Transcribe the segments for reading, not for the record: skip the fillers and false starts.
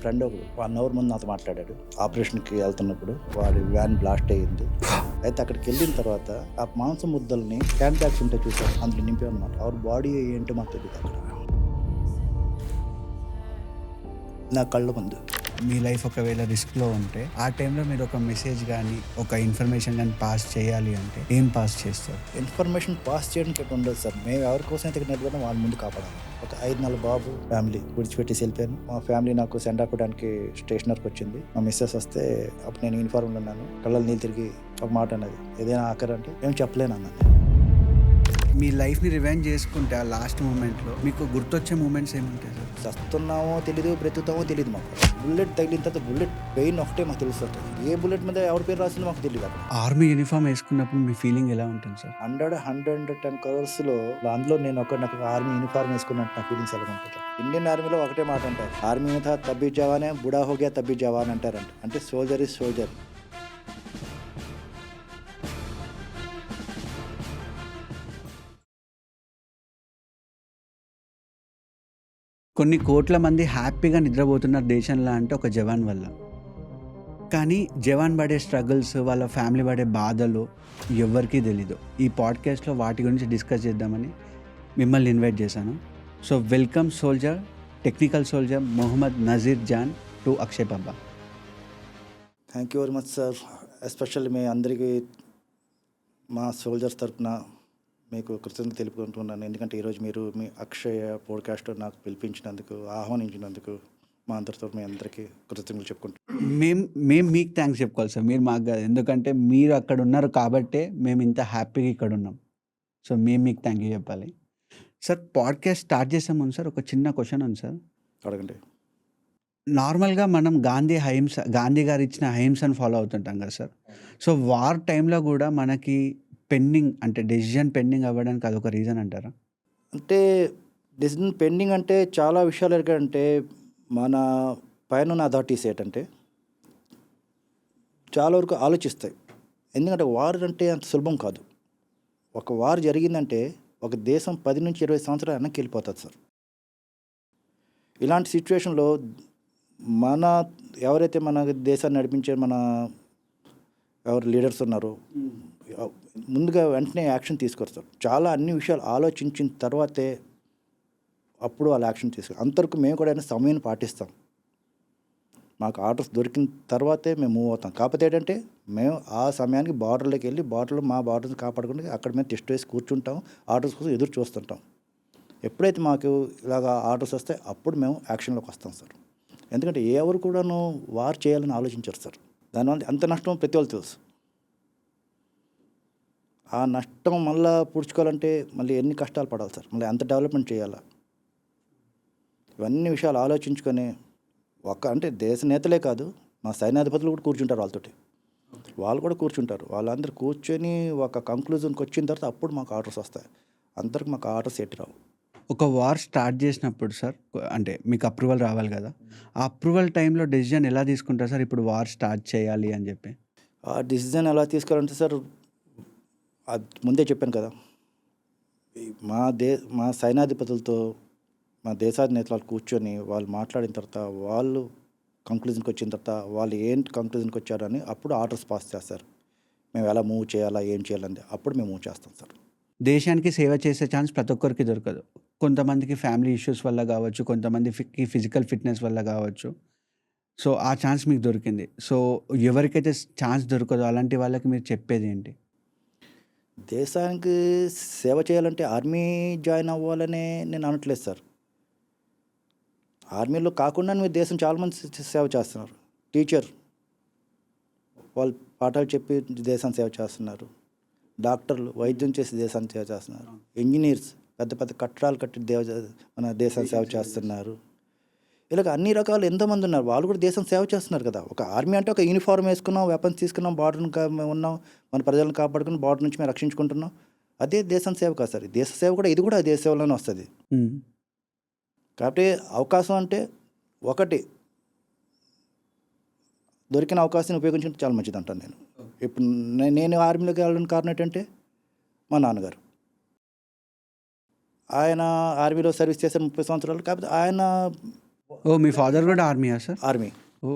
Friend ఒకడు 1 hour ముందు నాతో మాట్లాడాడు. ఆపరేషన్‌కి వెళ్తున్నప్పుడు వాడి వ్యాన్ బ్లాస్ట్ అయ్యింది. అయితే అక్కడికి వెళ్ళిన తర్వాత ఆ మాంసం ముద్దల్ని హ్యాండ్ బ్యాగ్స్ ఉంటాయి చూసారు, అందులో నింపామన్నమాట. ఆవిడ బాడీ ఏంటో మాకు తెలియదు అక్కడ. నా కళ్ళ ముందు. మీ లైఫ్ ఒకవేళ రిస్క్లో ఉంటే ఆ టైంలో మీరు ఒక మెసేజ్ కానీ ఒక ఇన్ఫర్మేషన్ కానీ పాస్ చేయాలి అంటే ఏం పాస్ చేస్తారు? ఇన్ఫర్మేషన్ పాస్ చేయడానికి ఎటు ఉండదు సార్. మేము ఎవరి కోసం అయితే నిలబడినా వాళ్ళ ముందు కాపాడాలి. ఒక 5 నెలల బాబు ఫ్యామిలీ విడిచిపెట్టేసి వెళ్ళిపోయాను. మా ఫ్యామిలీ నాకు సెండ్ ఆపడానికి స్టేషనర్కి వచ్చింది. మా మిస్సెస్ వస్తే అప్పుడు నేను యూనిఫార్మ్లో ఉన్నాను. కళ్ళలు నీళ్ళు తిరిగి ఒక మాట అన్నది, ఏదైనా ఆఖరంటే ఏం చెప్పలేను అన్నాను. మీ లైఫ్ని రివైండ్ చేసుకుంటే ఆ లాస్ట్ మూమెంట్లో మీకు గుర్తొచ్చే మూమెంట్స్ ఏముంటాయి సార్? చస్తున్నామో తెలీదు, బ్రతుకుతామో తెలియదు మాకు. బుల్లెట్ తగిలిన తర్వాత బుల్లెట్ పెయిన్ ఒకటే మాకు తెలుస్తుంది. ఏ బుల్లెట్ మీద ఎవరి పేరు రాసిందో మాకు తెలియదు. అక్కడ ఆర్మీ యూనిఫామ్ వేసుకున్నప్పుడు మీ ఫీలింగ్ ఎలా ఉంటుంది సార్? 110 crores అందులో నేను నాకు ఆర్మీ యూనిఫార్మ్ వేసుకున్నట్టు నా ఫీలింగ్స్ ఎలా ఉంటుంది. ఇండియన్ ఆర్మీలో ఒకటే మాట అంటారు, ఆర్మీ మీద తబ్బి జవానే బుడా హోగా తబ్బి జవాన్ అంటారంట. అంటే సోల్జర్ ఇస్ సోల్జర్. కొన్ని కోట్ల మంది హ్యాపీగా నిద్రపోతున్నారు దేశంలో అంటే ఒక జవాన్ వల్ల. కానీ జవాన్ పడే స్ట్రగుల్స్, వాళ్ళ ఫ్యామిలీ పడే బాధలు ఎవ్వరికీ తెలీదు. ఈ పాడ్కాస్ట్లో వాటి గురించి డిస్కస్ చేద్దామని మిమ్మల్ని ఇన్వైట్ చేశాను. So welcome soldier, technical soldier Mohammed Nazir Jan to Akshay Baba. Thank you very much sir. Especially మీ అందరికీ మా సోల్జర్స్ తరఫున మీకు కృతజ్ఞతలు తెలుపుకుంటున్నాను. ఎందుకంటే ఈరోజు మీరు మీ అక్షయ పోడ్కాస్ట్ నాకు పిలిపించినందుకు, ఆహ్వానించినందుకు మా అందరితో మీ అందరికీ కృతజ్ఞతలు చెప్పుకుంటున్నాను. మేము మీకు థ్యాంక్స్ చెప్పుకోవాలి సార్, మీరు మాకు కాదు. ఎందుకంటే మీరు అక్కడ ఉన్నారు కాబట్టే మేము ఇంత హ్యాపీగా ఇక్కడ ఉన్నాం. సో మేము మీకు థ్యాంక్ యూ చెప్పాలి. సార్ పాడ్కాస్ట్ స్టార్ట్ చేసే ముందు సార్ ఒక చిన్న క్వశ్చన్ ఉంది సార్. అడగండి. నార్మల్గా మనం గాంధీ గారు ఇచ్చిన అహింసను ఫాలో అవుతుంటాం కదా సార్. సో వార్ టైంలో కూడా మనకి పెండింగ్ అంటే డెసిజన్ పెండింగ్ అవ్వడానికి అదొక రీజన్ అంటారా? అంటే డెసిజన్ పెండింగ్ అంటే చాలా విషయాలు ఎలాగంటే మన పైన ఉన్న అథారిటీస్ ఏంటంటే చాలా వరకు ఆలోచిస్తాయి. ఎందుకంటే వార్ అంటే అంత సులభం కాదు. ఒక వార్ జరిగిందంటే ఒక దేశం 10 నుంచి 20 సంవత్సరాలు వెనక్కి వెళ్ళిపోతుంది సార్. ఇలాంటి సిచ్యువేషన్లో మన ఎవరైతే మన దేశాన్ని నడిపించే మన ఎవరు లీడర్స్ ఉన్నారో ముందుగా వెంటనే యాక్షన్ తీసుకొస్తారు. చాలా అన్ని విషయాలు ఆలోచించిన తర్వాతే అప్పుడు వాళ్ళు యాక్షన్ తీసుకొస్తారు. అంతవరకు మేము కూడా సమయాన్ని పాటిస్తాం. మాకు ఆర్డర్స్ దొరికిన తర్వాతే మేము మూవ్ అవుతాం. కాకపోతే ఏంటంటే మేము ఆ సమయానికి బార్డర్లోకి వెళ్ళి బార్డర్లో మా బార్డర్ని కాపాడుకుంటే అక్కడ మేము టెస్ట్ వేసి కూర్చుంటాం, ఆర్డర్స్ కోసం ఎదురు చూస్తుంటాం. ఎప్పుడైతే మాకు ఇలాగ ఆర్డర్స్ వస్తే అప్పుడు మేము యాక్షన్లోకి వస్తాం సార్. ఎందుకంటే ఎవరు కూడాను వార్ చేయాలని ఆలోచించారు సార్. దానివల్ల ఎంత నష్టం ప్రతి వాళ్ళు తెలుసు. ఆ నష్టం మళ్ళీ పూడ్చుకోవాలంటే మళ్ళీ ఎన్ని కష్టాలు పడాలి సార్, మళ్ళీ ఎంత డెవలప్మెంట్ చేయాలా, ఇవన్నీ విషయాలు ఆలోచించుకొని అంటే దేశ నేతలే కాదు, మా సైన్యాధిపతులు కూడా కూర్చుంటారు, వాళ్ళు కూడా కూర్చుంటారు. వాళ్ళందరూ కూర్చొని ఒక కంక్లూజన్కి వచ్చిన తర్వాత అప్పుడు మాకు ఆర్డర్స్ వస్తాయి. అందరికి మాకు ఆర్డర్స్ ఎట్టి రావు. ఒక వార్ స్టార్ట్ చేసినప్పుడు సార్ అంటే మీకు అప్రూవల్ రావాలి కదా, ఆ అప్రూవల్ టైంలో డెసిజన్ ఎలా తీసుకుంటారు సార్? ఇప్పుడు వార్ స్టార్ట్ చేయాలి అని చెప్పి ఆ డిసిజన్ ఎలా తీసుకోవాలంటే సార్, అది ముందే చెప్పాను కదా, మా సైన్యాధిపతులతో మా దేశాధినేతలు కూర్చొని వాళ్ళు మాట్లాడిన తర్వాత వాళ్ళు కంక్లూజన్కి వచ్చిన తర్వాత వాళ్ళు ఏంటి కంక్లూజన్కి వచ్చారని అప్పుడు ఆర్డర్స్ పాస్ చేస్తారు. మేము ఎలా మూవ్ చేయాలా, ఏం చేయాలని అప్పుడు మేము మూవ్ చేస్తాం సార్. దేశానికి సేవ చేసే ఛాన్స్ ప్రతి ఒక్కరికి దొరకదు. కొంతమందికి ఫ్యామిలీ ఇష్యూస్ వల్ల కావచ్చు, కొంతమందికి ఫిజికల్ ఫిట్నెస్ వల్ల కావచ్చు. సో ఆ ఛాన్స్ మీకు దొరికింది. సో ఎవరికైతే ఛాన్స్ దొరకదో అలాంటి వాళ్ళకి మీరు చెప్పేది ఏంటి? దేశానికి సేవ చేయాలంటే ఆర్మీ జాయిన్ అవ్వాలనే నేను అనట్లేదు సార్. ఆర్మీలో కాకుండా మీరు దేశం చాలామంది సేవ చేస్తున్నారు. టీచర్ వాళ్ళు పాఠాలు చెప్పి దేశాన్ని సేవ చేస్తున్నారు. డాక్టర్లు వైద్యం చేసి దేశాన్ని సేవ చేస్తున్నారు. ఇంజనీర్స్ పెద్ద పెద్ద కట్టడాలు కట్టి మన దేశాన్ని సేవ చేస్తున్నారు. ఇలాగ అన్ని రకాలు ఎంతోమంది ఉన్నారు, వాళ్ళు కూడా దేశం సేవ చేస్తున్నారు కదా. ఒక ఆర్మీ అంటే ఒక యూనిఫార్మ్ వేసుకున్నాం, వెపన్స్ తీసుకున్నాం, బార్డర్ని ఉన్నాం, మన ప్రజలను కాపాడుకుని బార్డర్ నుంచి మేము రక్షించుకుంటున్నాం. అదే దేశం సేవ కాదు సార్. దేశ సేవ కూడా, ఇది కూడా దేశ సేవలోనే వస్తుంది. కాబట్టి అవకాశం అంటే ఒకటి దొరికిన అవకాశాన్ని ఉపయోగించడం చాలా మంచిది అంటాను నేను. ఇప్పుడు నేను ఆర్మీలోకి వెళ్ళడానికి కారణం ఏంటంటే మా నాన్నగారు, ఆయన ఆర్మీలో సర్వీస్ చేశారు 30 సంవత్సరాలు. కాకపోతే ఆయన ఓ మీ ఫాదర్ కూడా ఆర్మీయా సార్? ఆర్మీ. ఓ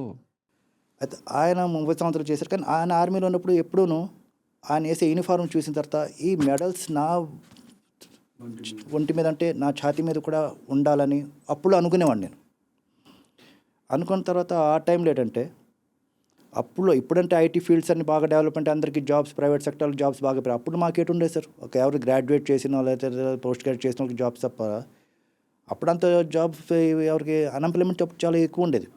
అయితే ఆయన 30 సంవత్సరాలు చేశారు. కానీ ఆయన ఆర్మీలో ఉన్నప్పుడు ఎప్పుడూను ఆయన వేసే యూనిఫార్మ్ చూసిన తర్వాత ఈ మెడల్స్ నా ఒంటి మీద అంటే నా ఛాతీ మీద కూడా ఉండాలని అప్పుడు అనుకునేవాడిని నేను. అనుకున్న తర్వాత ఆ టైంలో ఏంటంటే ఇప్పుడంటే ఐటీ ఫీల్డ్స్ అన్ని బాగా డెవలప్మెంట్, అందరికీ జాబ్స్, ప్రైవేట్ సెక్టర్లో జాబ్స్ బాగా పెరిగాయి. అప్పుడు మాకేటు ఉండేది సార్, ఎవరు గ్రాడ్యుయేట్ చేసిన లేకపోతే పోస్ట్ గ్రాడ్యుయేట్ చేసిన వాళ్ళకి జాబ్స్ తప్ప అప్పుడంత జాబ్స్ ఎవరికి అన్ఎంప్లాయ్మెంట్ అప్పుడు చాలా ఎక్కువ ఉండేది.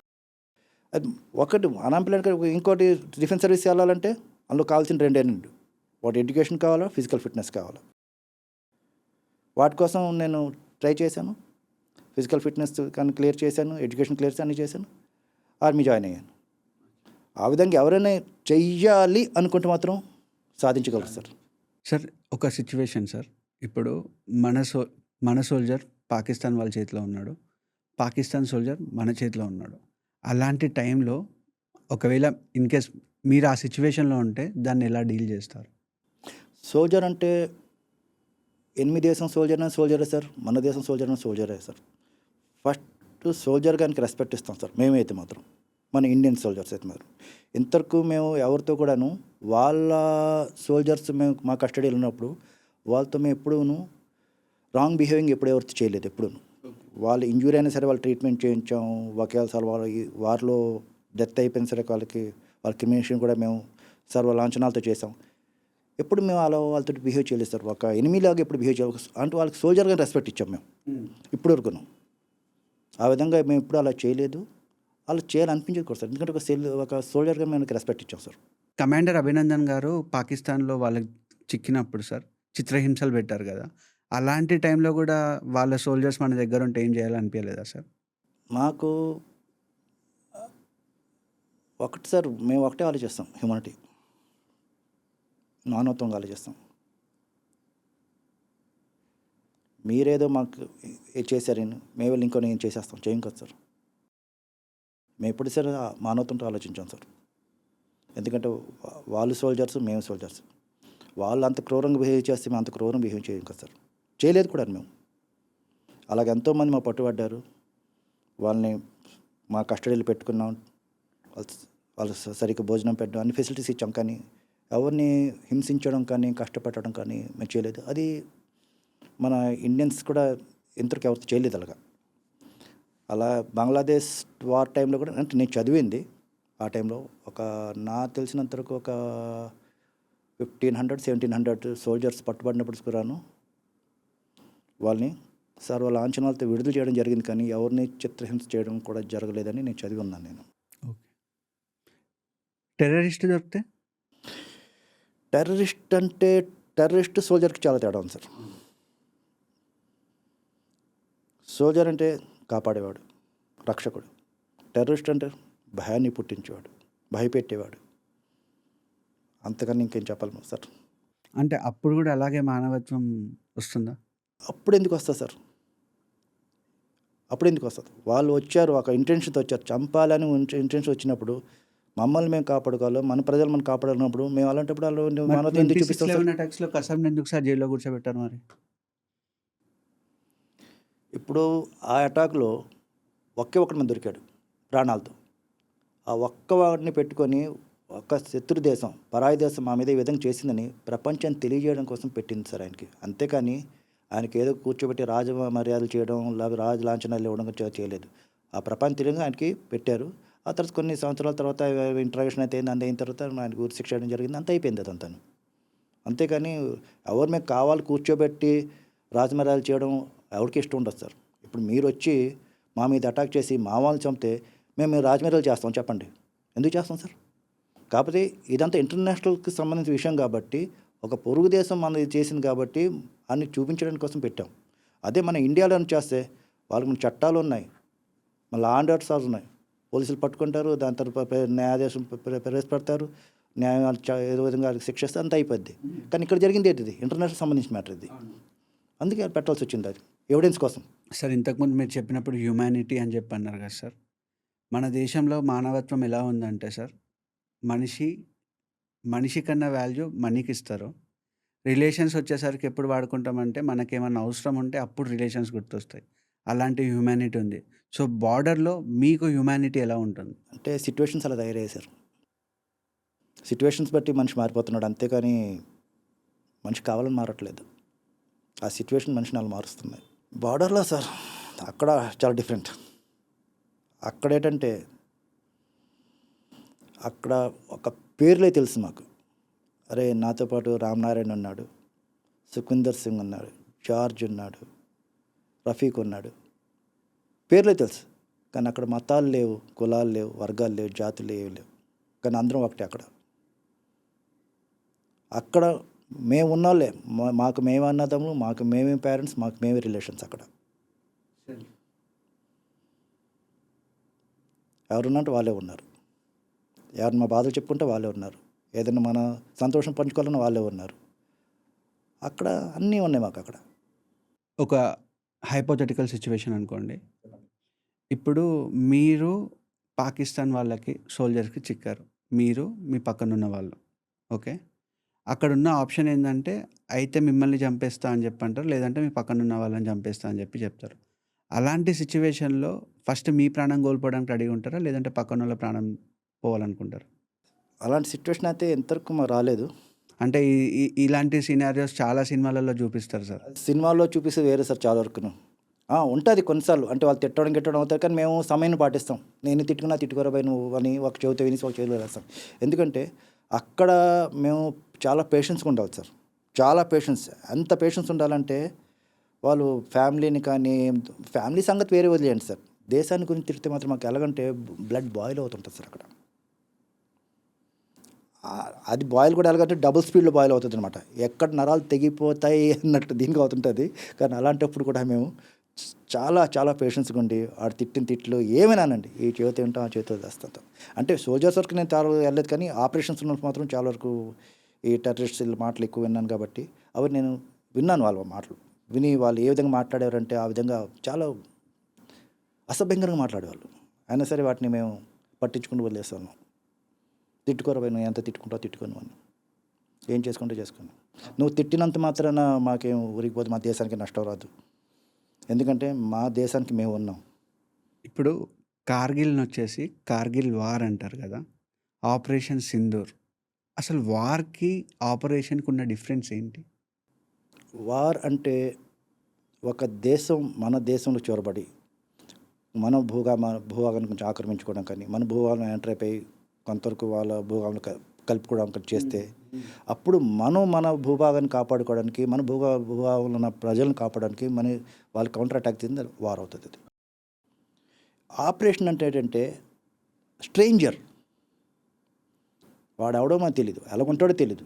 అది ఒకటి అన్ఎంప్లాయ్మెంట్. ఇంకోటి డిఫెన్స్ సర్వీస్ వెళ్ళాలంటే అందులో కావాల్సిన రెండేనండి, వాటి ఎడ్యుకేషన్ కావాలా, ఫిజికల్ ఫిట్నెస్ కావాలా. వాటి కోసం నేను ట్రై చేశాను. ఫిజికల్ ఫిట్నెస్ కానీ క్లియర్ చేశాను, ఎడ్యుకేషన్ క్లియర్ అన్నీ చేశాను, ఆర్మీ జాయిన్ అయ్యాను. ఆ విధంగా ఎవరైనా చెయ్యాలి అనుకుంటే మాత్రం సాధించగలరు సార్. సార్ ఒక సిచ్యువేషన్ సార్, ఇప్పుడు మన సోల్జర్ పాకిస్తాన్ వాళ్ళ చేతిలో ఉన్నాడు, పాకిస్తాన్ సోల్జర్ మన చేతిలో ఉన్నాడు. అలాంటి టైంలో ఒకవేళ ఇన్ కేస్ మీరు ఆ సిచ్యువేషన్లో ఉంటే దాన్ని ఎలా డీల్ చేస్తారు? సోల్జర్ అంటే ఎనిమిది దేశం సోల్జరే సార్, మన దేశం సోల్జరే సార్. ఫస్ట్ సోల్జర్ గారికి రెస్పెక్ట్ ఇస్తాం సార్ మేమైతే మాత్రం, మన ఇండియన్ సోల్జర్స్ అయితే మాత్రం. ఇంతవరకు మేము ఎవరితో కూడాను వాళ్ళ సోల్జర్స్ మేము మా కస్టడీలో ఉన్నప్పుడు వాళ్ళతో మేము ఎప్పుడూను రాంగ్ బిహేవింగ్ ఎప్పుడు ఎవరితో చేయలేదు. ఎప్పుడు వాళ్ళు ఇంజూరీ అయినా సరే వాళ్ళు ట్రీట్మెంట్ చేయించాము. ఒకేసారి వారిలో డెత్ అయిపోయిన సరే వాళ్ళ క్రిమినేషన్ కూడా మేము సర్వ లాంఛనాలతో చేసాం. ఎప్పుడు మేము వాళ్ళతో బిహేవ్ చేయలేదు సార్. ఒక ఎనిమిలాగా ఎప్పుడు బిహేవ్ చేయాలి అంటే వాళ్ళకి సోల్జర్గా రెస్పెక్ట్ ఇచ్చాం మేము ఇప్పటి వరకును. ఆ విధంగా మేము ఎప్పుడు అలా చేయలేదు, అలా చేయాలనిపించేది కూడా సార్. ఎందుకంటే ఒక సోల్జర్గా మేము రెస్పెక్ట్ ఇచ్చాం సార్. కమాండర్ అభినందన్ గారు పాకిస్తాన్లో వాళ్ళకి చిక్కినప్పుడు సార్ చిత్రహింసలు పెట్టారు కదా, అలాంటి టైంలో కూడా వాళ్ళ సోల్జర్స్ మన దగ్గర ఉంటే ఏం చేయాలనిపించలేదా సార్? మాకు ఒకటి సార్, మేము ఒకటే ఆలోచిస్తాం, హ్యూమానిటీ, మానవత్వంగా ఆలోచిస్తాం. మీరేదో మాకు చేశారని మేము వెళ్ళి ఇంకో నేను చేసేస్తాం, చేయం కదా సార్. మేము ఎప్పుడు సరే మానవత్వంతో ఆలోచించాం సార్. ఎందుకంటే వాళ్ళు సోల్జర్స్, మేము సోల్జర్స్. వాళ్ళు అంత క్రూరంగా బిహేవ్ చేస్తే మేము అంత క్రూరంగా బిహేవ్ చేయం కదా సార్, చేయలేదు కూడా మేము. అలాగే ఎంతోమంది మా పట్టుబడ్డారు, వాళ్ళని మా కస్టడీలో పెట్టుకున్నాం, వాళ్ళు సరిగ్గా భోజనం పెట్టడం అన్ని ఫెసిలిటీస్ ఇచ్చాం. కానీ ఎవరిని హింసించడం కానీ కష్టపెట్టడం కానీ మేము చేయలేదు. అది మన ఇండియన్స్ కూడా ఇంతవరకు ఎవరితో చేయలేదు అలాగా. అలా బంగ్లాదేశ్ వార్ టైంలో కూడా అంటే నేను చదివింది ఆ టైంలో నాకు తెలిసినంతవరకు ఒక 1500-1700 సోల్జర్స్ పట్టుబడినప్పుడు కూడాను వాళ్ళని సర్వ లాంఛనాలతో విడుదల చేయడం జరిగింది. కానీ ఎవరిని చిత్రహింస చేయడం కూడా జరగలేదని నేను చదివి ఉన్నాను నేను. ఓకే. టెర్రరిస్ట్ దొరికితే? టెర్రరిస్ట్ సోల్జర్కి చాలా తేడా ఉంది సార్. సోల్జర్ అంటే కాపాడేవాడు, రక్షకుడు. టెర్రరిస్ట్ అంటే భయాన్ని పుట్టించేవాడు, భయపెట్టేవాడు. అంతకన్నా ఇంకేం చెప్పాలి సార్. అంటే అప్పుడు కూడా అలాగే మానవత్వం వస్తుందా? అప్పుడు ఎందుకు వస్తుంది సార్? అప్పుడు ఎందుకు వస్తుంది? వాళ్ళు వచ్చారు, ఒక ఇంటెన్షన్తో వచ్చారు, చంపాలని ఇంటెన్షన్ వచ్చినప్పుడు మమ్మల్ని మేము కాపాడుకోవాలి, మన ప్రజలు మనం కాపాడుకున్నప్పుడు మేము అలాంటప్పుడు వాళ్ళు మానవత్వం ఎందుకు చూపిస్తాం సార్? అటాక్స్లో కసాబ్ని ఎందుకు సార్ జైల్లో కూర్చోబెట్టారు మరి? ఇప్పుడు ఆ అటాక్లో ఒక్కడి మంది దొరికాడు ప్రాణాలతో. ఆ ఒక్కవాడిని పెట్టుకొని ఒక శత్రు దేశం, పరాయి దేశం మా మీద ఈ విధంగా చేసిందని ప్రపంచాన్ని తెలియజేయడం కోసం పెట్టింది సార్ ఆయనకి. అంతేకాని ఆయనకి ఏదో కూర్చోబెట్టి రాజ మర్యాదలు చేయడం, లేకపోతే రాజ లాంఛనాలు ఇవ్వడం చేయలేదు. ఆ ప్రపంచ తెలియగా ఆయనకి పెట్టారు. ఆ తర్వాత కొన్ని సంవత్సరాల తర్వాత ఇంట్రాగేషన్ అయితే అయిన తర్వాత ఆయనకు ఉరి శిక్ష చేయడం జరిగింది. అంత అయిపోయింది అదంతా. అంతేకాని ఎవరు మేము కావాలి కూర్చోబెట్టి రాజమర్యాదలు చేయడం ఎవరికి ఇష్టం ఉండదు సార్. ఇప్పుడు మీరు వచ్చి మా మీద అటాక్ చేసి మా వాళ్ళని చంపితే మేము రాజమర్యాదలు చేస్తాం చెప్పండి, ఎందుకు చేస్తాం సార్? కాకపోతే ఇదంతా ఇంటర్నేషనల్కి సంబంధించిన విషయం కాబట్టి, ఒక పొరుగు దేశం మనది చేసింది కాబట్టి అన్ని చూపించడానికి కోసం పెట్టాం. అదే మన ఇండియాలో చేస్తే వాళ్ళకి మన చట్టాలు ఉన్నాయి, మన లా అండ్ ఆర్డర్స్ ఉన్నాయి, పోలీసులు పట్టుకుంటారు, దాని తర్వాత న్యాయాధీశం ప్రవేశపెడతారు, న్యాయం ఏదో విధంగా శిక్షిస్తే అంత అయిపోద్ది. కానీ ఇక్కడ జరిగింది ఏంటిది? ఇంటర్నేషనల్ సంబంధించిన మ్యాటర్ ఇది. అందుకే పెట్టాల్సి వచ్చింది, అది ఎవిడెన్స్ కోసం. సార్ ఇంతకుముందు మీరు చెప్పినప్పుడు హ్యూమానిటీ అని చెప్పి అన్నారు కదా సార్, మన దేశంలో మానవత్వం ఎలా ఉందంటే సార్, మనిషి కన్నా వాల్యూ మనీకి ఇస్తారు. రిలేషన్స్ వచ్చేసరికి ఎప్పుడు వాడుకుంటామంటే మనకేమన్నా అవసరం ఉంటే అప్పుడు రిలేషన్స్ గుర్తొస్తాయి. అలాంటి హ్యుమానిటీ ఉంది. సో, బార్డర్‌లో మీకు హ్యుమానిటీ ఎలా ఉంటుంది? అంటే సిట్యుయేషన్స్ అలా తయారయ్యాయి సార్. సిట్యుయేషన్స్ బట్టి మనిషి మారిపోతున్నాడు. అంతేకాని మనిషి కావాలని మారట్లేదు. ఆ సిట్యుయేషన్ మనిషిని అలా మారుస్తున్నాయి. బార్డర్‌లో సార్ అక్కడ చాలా డిఫరెంట్. అక్కడేంటంటే అక్కడ ఒక పేర్లే తెలుసు మాకు. అరే నాతో పాటు రామనారాయణ ఉన్నాడు, సుఖ్విందర్ సింగ్ ఉన్నాడు, జార్జ్ ఉన్నాడు, రఫీక్ ఉన్నాడు. పేర్లే తెలుసు. కానీ అక్కడ మతాలు లేవు, కులాలు లేవు, వర్గాలు లేవు, జాతులు ఏవి లేవు. కానీ అందరం ఒకటే అక్కడ. అక్కడ మేము ఉన్నోళ్ళే. మాకు మేమే అన్నదమ్ములు, మాకు మేమే పేరెంట్స్, మాకు మేమే రిలేషన్స్ అక్కడ. ఎవరున్నట్టు వాళ్ళే ఉన్నారు. ఎవరు మా బాధలు చెప్పుకుంటే వాళ్ళే ఉన్నారు. ఏదైనా మన సంతోషం పంచుకోవాలన్నా వాళ్ళే ఉన్నారు. అక్కడ అన్నీ ఉన్నాయి మాకు అక్కడ. ఒక హైపోథెటికల్ సిట్యుయేషన్ అనుకోండి. ఇప్పుడు మీరు పాకిస్తాన్ వాళ్ళకి సోల్జర్స్‌కి చిక్కారు. మీరు మీ పక్కనున్న వాళ్ళు. ఓకే. అక్కడున్న ఆప్షన్ ఏందంటే, అయితే మిమ్మల్ని చంపేస్తా అని చెప్పి అంటారు. లేదంటే మీ పక్కనున్న వాళ్ళని చంపేస్తా అని చెప్పి చెప్తారు. అలాంటి సిట్యుయేషన్‌లో ఫస్ట్ మీ ప్రాణం కోల్పోవడానికి రెడీగా ఉంటారా? లేదంటే పక్కనోళ్ళ ప్రాణం పోవాలనుకుంటారా? అలాంటి సిట్యుయేషన్ అయితే ఇంతవరకు మాకు రాలేదు. అంటే ఇలాంటి సినారియోస్ చాలా సినిమాలలో చూపిస్తారు సార్. సినిమాల్లో చూపిస్తే వేరే సార్ చాలా వరకును. ఉంటుంది కొన్నిసార్లు. అంటే వాళ్ళు తిట్టడం గిట్టడం అవుతారు. కానీ మేము సమయాన్ని పాటిస్తాం. నేను తిట్టుకున్నా తిట్టుకోరా భయ్ నువ్వు అని ఒక చెవితో వినేసి ఒక చెవిలో వేస్తాం. ఎందుకంటే అక్కడ మేము చాలా పేషెన్స్గా ఉండాలి సార్. చాలా పేషెన్స్. ఎంత పేషెన్స్ ఉండాలంటే వాళ్ళు ఫ్యామిలీని కానీ ఫ్యామిలీ సంగతి వేరే వదిలేయండి సార్. దేశాన్ని గురించి తిరిగితే మాత్రం మాకు ఎలాగంటే బ్లడ్ బాయిల్ అవుతుంటుంది సార్ అక్కడ. అది బాయిల్ కూడా ఎలాగంటే డబుల్ స్పీడ్లో బాయిల్ అవుతుంది అనమాట. ఎక్కడ నరాలు తెగిపోతాయి అన్నట్టు దీనికి అవుతుంటుంది. కానీ అలాంటప్పుడు కూడా మేము చాలా చాలా పేషెన్స్గా ఉండి ఆడు తిట్టిన తిట్లు ఏమైనానండి ఈ చేతి ఉంటాం ఆ చేతితో తెస్తాం. అంటే సోల్జర్స్ వరకు నేను చాలా వెళ్ళలేదు కానీ ఆపరేషన్స్ ఉన్నప్పుడు మాత్రం చాలా వరకు ఈ టెర్రరిస్ట్ మాటలు ఎక్కువ విన్నాను కాబట్టి అవి నేను విన్నాను వాళ్ళ మాటలు. విని వాళ్ళు ఏ విధంగా మాట్లాడారంటే ఆ విధంగా చాలా అసభ్యంకరంగా మాట్లాడేవాళ్ళు. అయినా సరే వాటిని మేము పట్టించుకుని వదిలేస్తాను. తిట్టుకోరపోయి నువ్వు ఎంత తిట్టుకుంటావు తిట్టుకొని అని ఏం చేసుకుంటే చేసుకుని నువ్వు తిట్టినంత మాత్రాన మాకేం ఊరికిపోతే మా దేశానికి నష్టం రాదు. ఎందుకంటే మా దేశానికి మేము ఉన్నాం. ఇప్పుడు కార్గిల్‌నొచ్చేసి కార్గిల్ వార్ అంటారు కదా! ఆపరేషన్ సింధూర్. అసలు వార్‌కి, ఆపరేషన్‌కి ఉన్న డిఫరెన్స్ ఏంటి? వార్ అంటే ఒక దేశం మన దేశంలో చొరబడి మన భూభాగాన్ని కొంచెం ఆక్రమించుకోవడం కానీ మన భూభాగం ఎంటర్ అయిపోయి కొంతవరకు వాళ్ళ భూభాగంలో కలుపుకోవడం కానీ చేస్తే అప్పుడు మనం మన భూభాగాన్ని కాపాడుకోవడానికి మన భూభాగంలో ఉన్న ప్రజలను కాపాడడానికి మన వాళ్ళు కౌంటర్ అటాక్ చేసింది వార్ అవుతుంది. అది ఆపరేషన్ అంటే ఏంటంటే స్ట్రేంజర్, వాడు ఎవడో మనకు తెలీదు, ఎలా ఉంటాడో తెలీదు,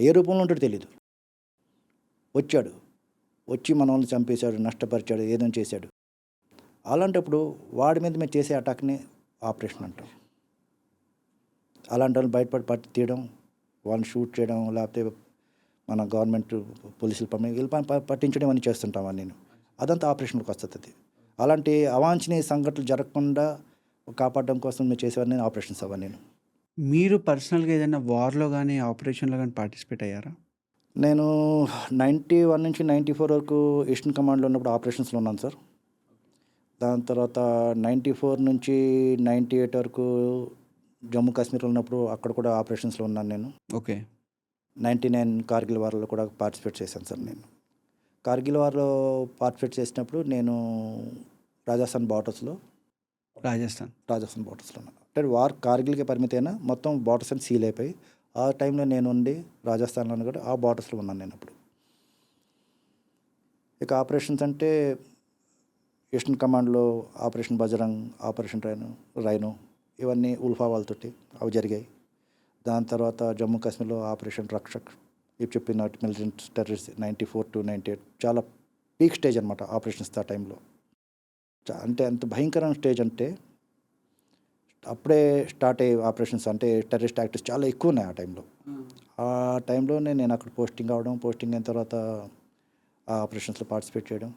ఏ రూపంలో ఉంటాడో తెలీదు, వచ్చాడు వచ్చి మన వాళ్ళని చంపేశాడు, నష్టపరిచాడు, ఏదో చేశాడు. అలాంటప్పుడు వాడి మీద మేము చేసే అటాక్ని ఆపరేషన్ అంటాం. అలాంటి వాళ్ళు బయటపడి తీయడం, వాళ్ళని షూట్ చేయడం, లేకపోతే మన గవర్నమెంట్ పోలీసులు వీళ్ళు పట్టించడం అని చేస్తుంటామని నేను అదంతా ఆపరేషన్కి వస్తుంది. అది అలాంటి అవాంఛనీయ సంఘటనలు జరగకుండా కాపాడడం కోసం మేము చేసేవాడిని ఆపరేషన్స్ అవ్వని నేను. మీరు పర్సనల్‌గా ఏదైనా వార్‌లో గానీ, ఆపరేషన్‌లో గానీ పార్టిసిపేట్ అయ్యారా? నేను 91 నుంచి 94 వరకు ఈస్టర్న్ కమాండ్లో ఉన్నప్పుడు ఆపరేషన్స్లో ఉన్నాను సార్. దాని తర్వాత 94 నుంచి 98 వరకు జమ్మూ కాశ్మీర్లో ఉన్నప్పుడు అక్కడ కూడా ఆపరేషన్స్లో ఉన్నాను నేను. ఓకే. 99 కార్గిల్ వార్లో కూడా పార్టిసిపేట్ చేశాను సార్ నేను. కార్గిల్ వార్లో పార్టిసిపేట్ చేసినప్పుడు నేను రాజస్థాన్ బార్డర్స్లో ఉన్నాను. అంటే వార్ కార్గిల్కి పరిమితైన మొత్తం బార్డర్స్ అని సీల్ అయిపోయి ఆ టైంలో నేను ఉండి రాజస్థాన్లో కూడా ఆ బార్డర్స్లో ఉన్నాను నేను అప్పుడు. ఇక ఆపరేషన్స్ అంటే ఈస్టర్న్ కమాండ్లో ఆపరేషన్ బజరంగ్, ఆపరేషన్ రైనో ఇవన్నీ ఉల్ఫా వాళ్ళతోటి అవి జరిగాయి. దాని తర్వాత జమ్మూ కాశ్మీర్లో ఆపరేషన్ రక్షక్ ఇవి చెప్పినట్టు మిలిటెంట్ టెర్రరిస్ట్ 94 to 98 చాలా పీక్ స్టేజ్ అనమాట ఆపరేషన్స్ ఆ టైంలో. అంటే అంత భయంకరమైన స్టేజ్ అంటే అప్పుడే స్టార్ట్ అయ్యే ఆపరేషన్స్ అంటే టెర్రరిస్ట్ యాక్టివిటీస్ చాలా ఎక్కువ ఉన్నాయి ఆ టైంలో. ఆ టైంలోనే నేను అక్కడ పోస్టింగ్ అయిన తర్వాత ఆ ఆపరేషన్స్లో పార్టిసిపేట్ చేయడం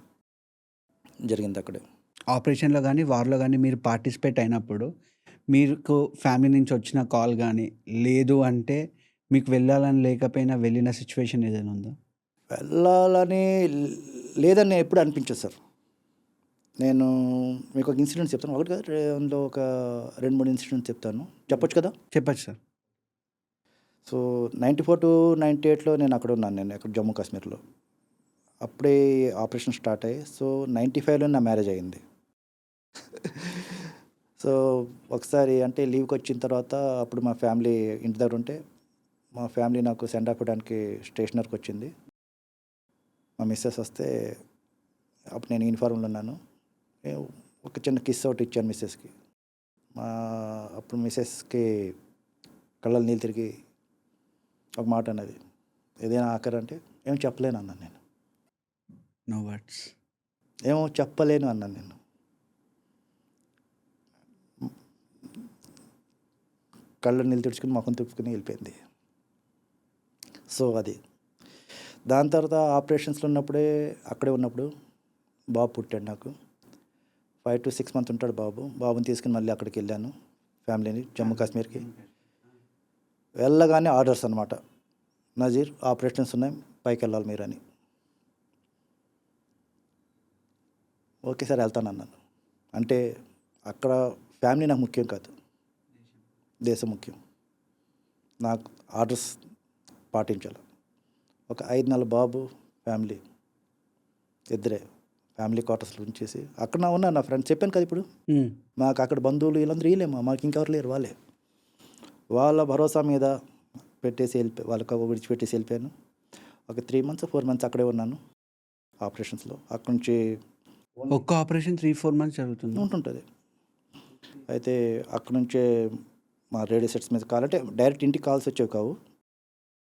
జరిగింది అక్కడే. ఆపరేషన్‌లో గానీ, వార్‌లో గానీ మీరు పార్టిసిపేట్ అయినప్పుడు మీకు ఫ్యామిలీ నుంచి వచ్చిన కాల్ గానీ, లేదు అంటే మీకు వెళ్ళాలని లేకపోయినా వెళ్ళిన సిట్యుయేషన్ ఏదైనా ఉందా? వెళ్ళాలని లేదని ఎప్పుడు అనిపించదు సార్. నేను మీకు ఒక ఇన్సిడెంట్ చెప్తాను. ఒకటి కాదు, అందులో ఒక 2, 3 ఇన్సిడెంట్స్ చెప్తాను. చెప్పొచ్చు కదా? చెప్పచ్చు సార్. సో 94-98లో నేను అక్కడ ఉన్నాను. నేను అక్కడ జమ్మూ కాశ్మీర్లో. అప్పుడే ఆపరేషన్ స్టార్ట్ అయ్యి, సో 95లో నా మ్యారేజ్ అయింది. సో ఒకసారి అంటే లీవ్కి వచ్చిన తర్వాత అప్పుడు మా ఫ్యామిలీ ఇంటి దగ్గర ఉంటే, మా ఫ్యామిలీ నాకు సెండ్ ఆఫ్ ఇవ్వడానికి స్టేషనర్కి వచ్చింది. మా మిస్సెస్ వస్తే అప్పుడు నేను యూనిఫామ్లో ఉన్నాను. ఒక చిన్న కిస్ ఒకటి ఇచ్చాను మిస్సెస్కి. అప్పుడు మిస్సెస్కి కళ్ళలో నీళ్ళు తిరిగి ఒక మాట అన్నది, ఏదైనా ఆఖరంటే ఏం చెప్పలేను అన్నాను నేను. No words. ఏమో చెప్పలేను అన్నాను నేను. కళ్ళు నీళ్ళు తుడుచుకుని ముఖం తిప్పుకుని వెళ్ళిపోయింది. సో అది దాని తర్వాత ఆపరేషన్స్లో ఉన్నప్పుడే అక్కడే ఉన్నప్పుడు బాబు పుట్టాడు నాకు. 5 to 6 months ఉంటాడు బాబు. బాబుని తీసుకుని మళ్ళీ అక్కడికి వెళ్ళాను, ఫ్యామిలీని జమ్మూ కాశ్మీర్కి. వెళ్ళగానే ఆర్డర్స్ అనమాట, నజీర్ ఆపరేషన్స్ ఉన్నాయి, పైకి వెళ్ళాలి మీరు అని. ఓకే సార్ వెళ్తాను అన్నాను. అంటే అక్కడ ఫ్యామిలీ నాకు ముఖ్యం కాదు, దేశం ముఖ్యం. నాకు ఆర్డర్స్ పాటించాలి. ఒక 5 నెలల బాబు, ఫ్యామిలీ ఇద్దరే ఫ్యామిలీ క్వార్టర్స్లో ఉంచేసి అక్కడ నా ఫ్రెండ్స్ చెప్పాను కదా ఇప్పుడు, మాకు అక్కడ బంధువులు వీళ్ళందరూ వీళ్ళేమో, మాకు ఇంకెవరు లేరు, వాళ్ళే. వాళ్ళ భరోసా మీద పెట్టేసి వాళ్ళకి విడిచిపెట్టేసి వెళ్ళిపోయాను. ఒక 3 months 4 months అక్కడే ఉన్నాను ఆపరేషన్స్లో. అక్కడి నుంచి ఒక్క ఆపరేషన్ 3-4 months జరుగుతుంది ఉంటుంటుంది. అయితే అక్కడ నుంచే మా రేడియో సెట్స్ మీద కాల్, అంటే డైరెక్ట్ ఇంటికి కాల్స్ వచ్చేవి కావు.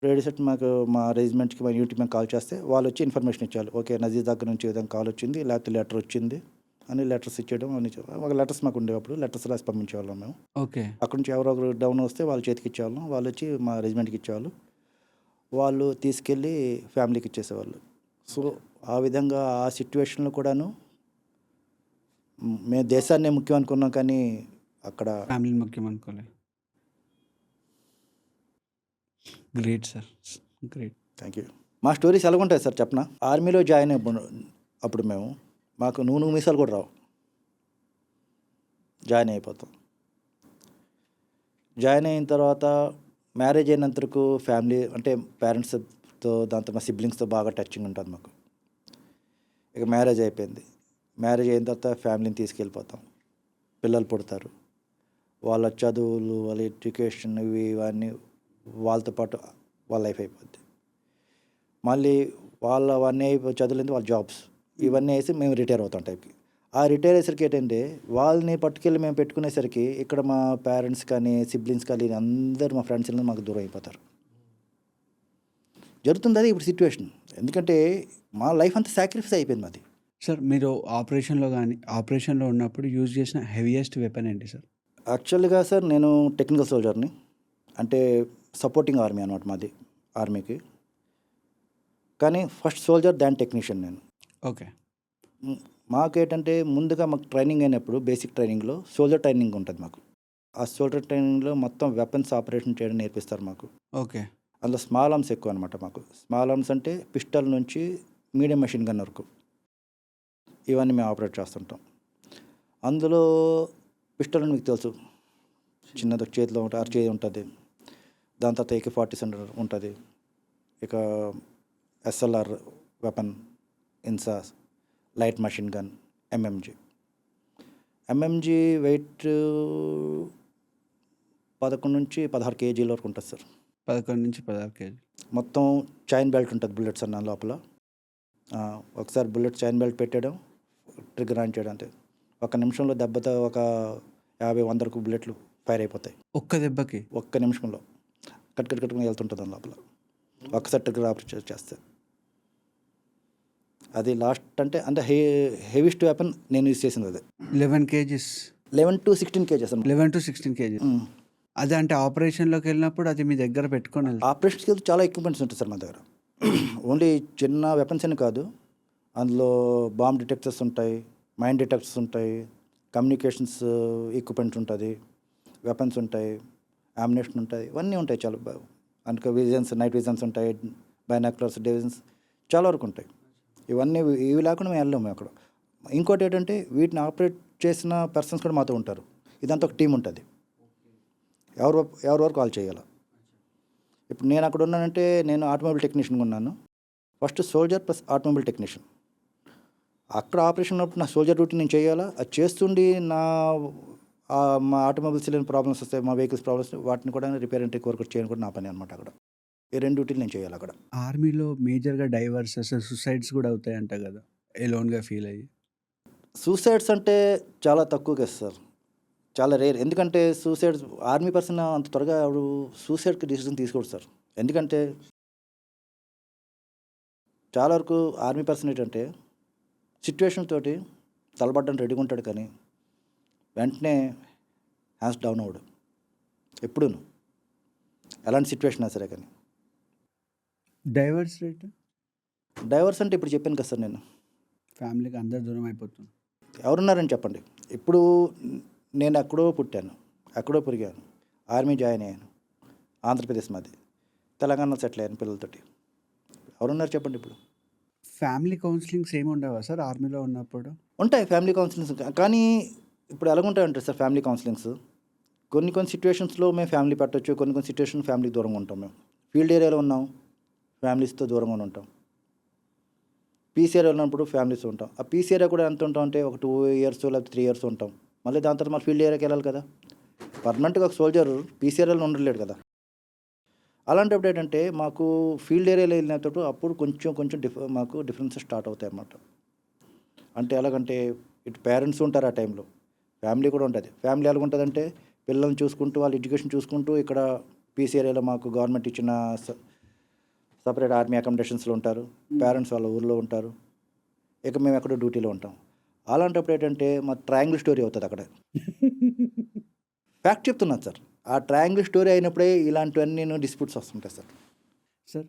రేడియో సెట్ మాకు మా రెజిమెంట్కి మా యూనిట్కి మేము కాల్ చేస్తే వాళ్ళు వచ్చి ఇన్ఫర్మేషన్ ఇచ్చారు. ఓకే నజీర్ దగ్గర నుంచి ఏదైనా కాల్ వచ్చింది, లేకపోతే లెటర్ వచ్చింది అని లెటర్స్ ఇచ్చేయడం అని. ఒక లెటర్స్ మాకు ఉండేటప్పుడు లెటర్స్ రాసి పంపించేవాళ్ళం మేము. ఓకే. అక్కడ నుంచి ఎవరో ఒకరు డౌన్ వస్తే వాళ్ళ చేతికి ఇచ్చేవాళ్ళం, వాళ్ళు వచ్చి మా రెజిమెంట్కి ఇచ్చేవాళ్ళు, వాళ్ళు తీసుకెళ్ళి ఫ్యామిలీకి ఇచ్చేసేవాళ్ళు. సో ఆ విధంగా ఆ సిచ్యువేషన్లో కూడాను మేము దేశాన్నే ముఖ్యం అనుకున్నాం, కానీ అక్కడ ఫ్యామిలీ ముఖ్యం అనుకోలేదు. Great sir, great. Thank you. మా స్టోరీస్ ఎలా ఉంటాయి సార్ చెప్పనా? ఆర్మీలో జాయిన్ అప్పుడు మేము మాకు నూనె మీసాలు కూడా రావు. జాయిన్ అయిపోతాం. జాయిన్ అయిన తర్వాత మ్యారేజ్ అయినంతకు ఫ్యామిలీ అంటే పేరెంట్స్తో, దాంతో మా సిబ్లింగ్స్తో బాగా టచింగ్ ఉంటుంది మాకు. ఇక మ్యారేజ్ అయిపోయింది. మ్యారేజ్ అయిన తర్వాత ఫ్యామిలీని తీసుకెళ్ళిపోతాం. పిల్లలు పుడతారు, వాళ్ళ చదువులు, వాళ్ళ ఎడ్యుకేషన్, ఇవన్నీ వాళ్ళతో పాటు వాళ్ళ లైఫ్ అయిపోద్ది. మళ్ళీ వాళ్ళవన్నీ చదువులేదు, వాళ్ళ జాబ్స్ ఇవన్నీ వేసి మేము రిటైర్ అవుతాం టైప్కి. ఆ రిటైర్ అయ్యేసరికి ఏంటంటే వాళ్ళని పట్టుకెళ్ళి మేము పెట్టుకునేసరికి ఇక్కడ మా పేరెంట్స్ కానీ సిబ్లింగ్స్ కానీ అందరూ మా ఫ్రెండ్స్ మాకు దూరం అయిపోతారు. జరుగుతుంది అది ఇప్పుడు సిచ్యువేషన్. ఎందుకంటే మా లైఫ్ అంతా సాక్రిఫైస్ అయిపోయింది మాది. సార్ మీరు ఆపరేషన్లో ఉన్నప్పుడు యూజ్ చేసిన హెవీయెస్ట్ వెపన్ ఏంటి సార్? యాక్చువల్గా సార్ నేను టెక్నికల్ సోల్జర్ని, అంటే సపోర్టింగ్ ఆర్మీ అనమాట మాది ఆర్మీకి. కానీ ఫస్ట్ సోల్జర్ దాన్ టెక్నీషియన్ నేను. ఓకే. మాకేంటంటే ముందుగా మాకు ట్రైనింగ్ అయినప్పుడు బేసిక్ ట్రైనింగ్లో సోల్జర్ ట్రైనింగ్ ఉంటుంది మాకు. ఆ సోల్జర్ ట్రైనింగ్లో మొత్తం వెపన్స్ ఆపరేషన్ చేయడం నేర్పిస్తారు మాకు. ఓకే. అందులో స్మాల్ ఆర్మ్స్ ఎక్కువ అనమాట మాకు. స్మాల్ ఆర్మ్స్ అంటే పిస్టల్ నుంచి మీడియం మెషిన్ గన్ వరకు ఇవన్నీ మేము ఆపరేట్ చేస్తుంటాం. అందులో పిస్టల్ అని మీకు తెలుసు, చిన్నది చేతిలో ఉంటుంది, అరచేయి ఉంటుంది. దాని తర్వాత AK-47 ఉంటుంది. ఇక SLR weapon, INSAS, light machine gun, MMG weight 11 నుంచి 16 kg వరకు ఉంటుంది సార్. 11 నుంచి 16 kg. మొత్తం చైన్ బెల్ట్ ఉంటుంది బుల్లెట్స్ అన్న లోపల. ఒకసారి బుల్లెట్ చైన్ బెల్ట్ పెట్టడం, ట్రిగ్గర్ ఆన్ చేయడం అంతే. ఒక నిమిషంలో దెబ్బతో ఒక 50-100 బుల్లెట్లు ఫైర్ అయిపోతాయి ఒక్క దెబ్బకి. ఒక్క నిమిషంలో కట్టుకుని వెళ్తుంటుంది దాని లోపల. ఒక్కసారి ట్రిగ్గర్ ఆపరేట్ చేస్తే అది లాస్ట్ అంటే హెవీస్ట్ వెపన్ నేను యూజ్ చేసింది అదే. 11 kgs. 11 to 16 kgs 11 to 16 kgs. అదే అంటే ఆపరేషన్లోకి వెళ్ళినప్పుడు అది మీ దగ్గర పెట్టుకొని ఆపరేషన్స్కి వెళ్తే చాలా ఎక్విప్మెంట్స్ ఉంటాయి సార్ మా దగ్గర. ఓన్లీ చిన్న వెపన్స్ అని కాదు, అందులో బాంబ్ డిటెక్టర్స్ ఉంటాయి, మైండ్ డిటెక్టర్స్ ఉంటాయి, కమ్యూనికేషన్స్ ఎక్విప్మెంట్ ఉంటుంది, వెపన్స్ ఉంటాయి, ఆమ్యునేషన్ ఉంటాయి, ఇవన్నీ ఉంటాయి చాలా. అందుకే విజన్స్, నైట్ విజన్స్ ఉంటాయి, బైనాక్యులర్స్, డివిజన్స్, చాలా వరకు ఉంటాయి. ఇవన్నీ ఇవి లేకుండా మేము వెళ్ళలేము అక్కడ. ఇంకోటి ఏంటంటే వీటిని ఆపరేట్ చేసిన పర్సన్స్ కూడా మాతో ఉంటారు. ఇదంతా ఒక టీం ఉంటుంది. ఎవరి వరకు వాళ్ళు చేయాలి. ఇప్పుడు నేను అక్కడ ఉన్నానంటే నేను ఆటోమొబైల్ టెక్నీషియన్గా ఉన్నాను. First soldier plus automobile technician. అక్కడ ఆపరేషన్ ఉన్నప్పుడు నా సోల్జర్ డ్యూటీ నేను చేయాలా, అది చేస్తుండి మా ఆటోమొబైల్స్ లేని ప్రాబ్లమ్స్ వస్తాయి, మా వెహికల్స్ ప్రాబ్లమ్స్ వాటిని కూడా రిపేర్ అండ్ టేక్ వర్క్ చేయడం కూడా నా పని అనమాట. అక్కడ ఈ 2 డ్యూటీలు నేను చేయాలి అక్కడ. ఆర్మీలో మేజర్‌గా డైవర్సెస్, సూసైడ్స్ గూడా అవుతాయంట గదా! ఎలోన్‌గా ఫీల్ అయ్యి. సూసైడ్స్ అంటే చాలా తక్కువ కేసు సార్. చాలా రేర్. ఎందుకంటే సూసైడ్స్ ఆర్మీ పర్సన్ అంత త్వరగా ఎవడు సూసైడ్‌కి డిసిజన్ తీసుకోడు సార్. ఎందుకంటే చాలా వరకు ఆర్మీ పర్సన్ ఏంటంటే సిట్యుయేషన్ తోటి తలబడ్డానికి రెడీగా ఉంటాడు, కానీ వెంటనే హ్యాండ్స్ డౌన్ అవ్వడు ఎప్పుడూను. ఎలాంటి సిచ్యువేషన్ అయినా సరే. కానీ డైవర్స్ రేట్ డైవర్స్ అంటే ఇప్పుడు చెప్పాను కదా సార్, నేను ఫ్యామిలీకి అందరు దూరం అయిపోతున్నారు. ఎవరున్నారని చెప్పండి. ఇప్పుడు నేను ఎక్కడో పుట్టాను, ఎక్కడో పెరిగాను, ఆర్మీ జాయిన్ అయ్యాను, ఆంధ్రప్రదేశ్ మాది, తెలంగాణలో సెటిల్ అయ్యాను పిల్లలతోటి. ఎవరున్నారు చెప్పండి ఇప్పుడు? ఫ్యామిలీ కౌన్సిలింగ్స్ ఏమి ఉండవా సార్ ఆర్మీలో ఉన్నప్పుడు? ఉంటాయి ఫ్యామిలీ కౌన్సిలింగ్స్, కానీ ఇప్పుడు ఎలాగుంటాయంటే సార్ ఫ్యామిలీ కౌన్సిలింగ్స్ కొన్ని సిచ్యువేషన్స్లో మేము ఫ్యామిలీ పెట్టవచ్చు, కొన్ని సిచ్యువేషన్ ఫ్యామిలీకి దూరంగా ఉంటాం. మేము ఫీల్డ్ ఏరియాలో ఉన్నాం, ఫ్యామిలీస్తో దూరంగా ఉంటాం. పీస్ ఏరియా ఉన్నప్పుడు ఫ్యామిలీస్ ఉంటాం. ఆ పీస్ ఏరియా కూడా ఎంత ఉంటాం అంటే ఒక 2 ఇయర్స్ లేకపోతే 3 ఇయర్స్ ఉంటాం. మళ్ళీ దాని తర్వాత మళ్ళీ ఫీల్డ్ ఏరియాకి వెళ్ళాలి కదా. పర్మనెంట్గా ఒక సోల్జర్ పీస్ ఏరియాలో ఉండలేడు కదా. అలాంటప్పుడు ఏంటంటే మాకు ఫీల్డ్ ఏరియాలో వెళ్ళినప్పుడు అప్పుడు కొంచెం మాకు డిఫరెన్సెస్ స్టార్ట్ అవుతాయి అన్నమాట. అంటే ఎలాగంటే ఇటు పేరెంట్స్ ఉంటారు, ఆ టైంలో ఫ్యామిలీ కూడా ఉంటుంది. ఫ్యామిలీ ఎలాగుంటుందంటే పిల్లల్ని చూసుకుంటూ వాళ్ళ ఎడ్యుకేషన్ చూసుకుంటూ ఇక్కడ పీస్ ఏరియాలో మాకు గవర్నమెంట్ ఇచ్చిన సపరేట్ ఆర్మీ అకామిడేషన్స్లో ఉంటారు, పేరెంట్స్ వాళ్ళ ఊర్లో ఉంటారు, ఇక మేము ఎక్కడో డ్యూటీలో ఉంటాం. అలాంటప్పుడు ఏంటంటే మా ట్రయాంగిల్ స్టోరీ అవుతుంది అక్కడ. ఫ్యాక్ట్ చెప్తున్నాను సార్. ఆ ట్రయాంగిల్ స్టోరీ అయినప్పుడే ఇలాంటివన్నీ డిస్ప్యూట్స్ వస్తుంటాయి సార్. సార్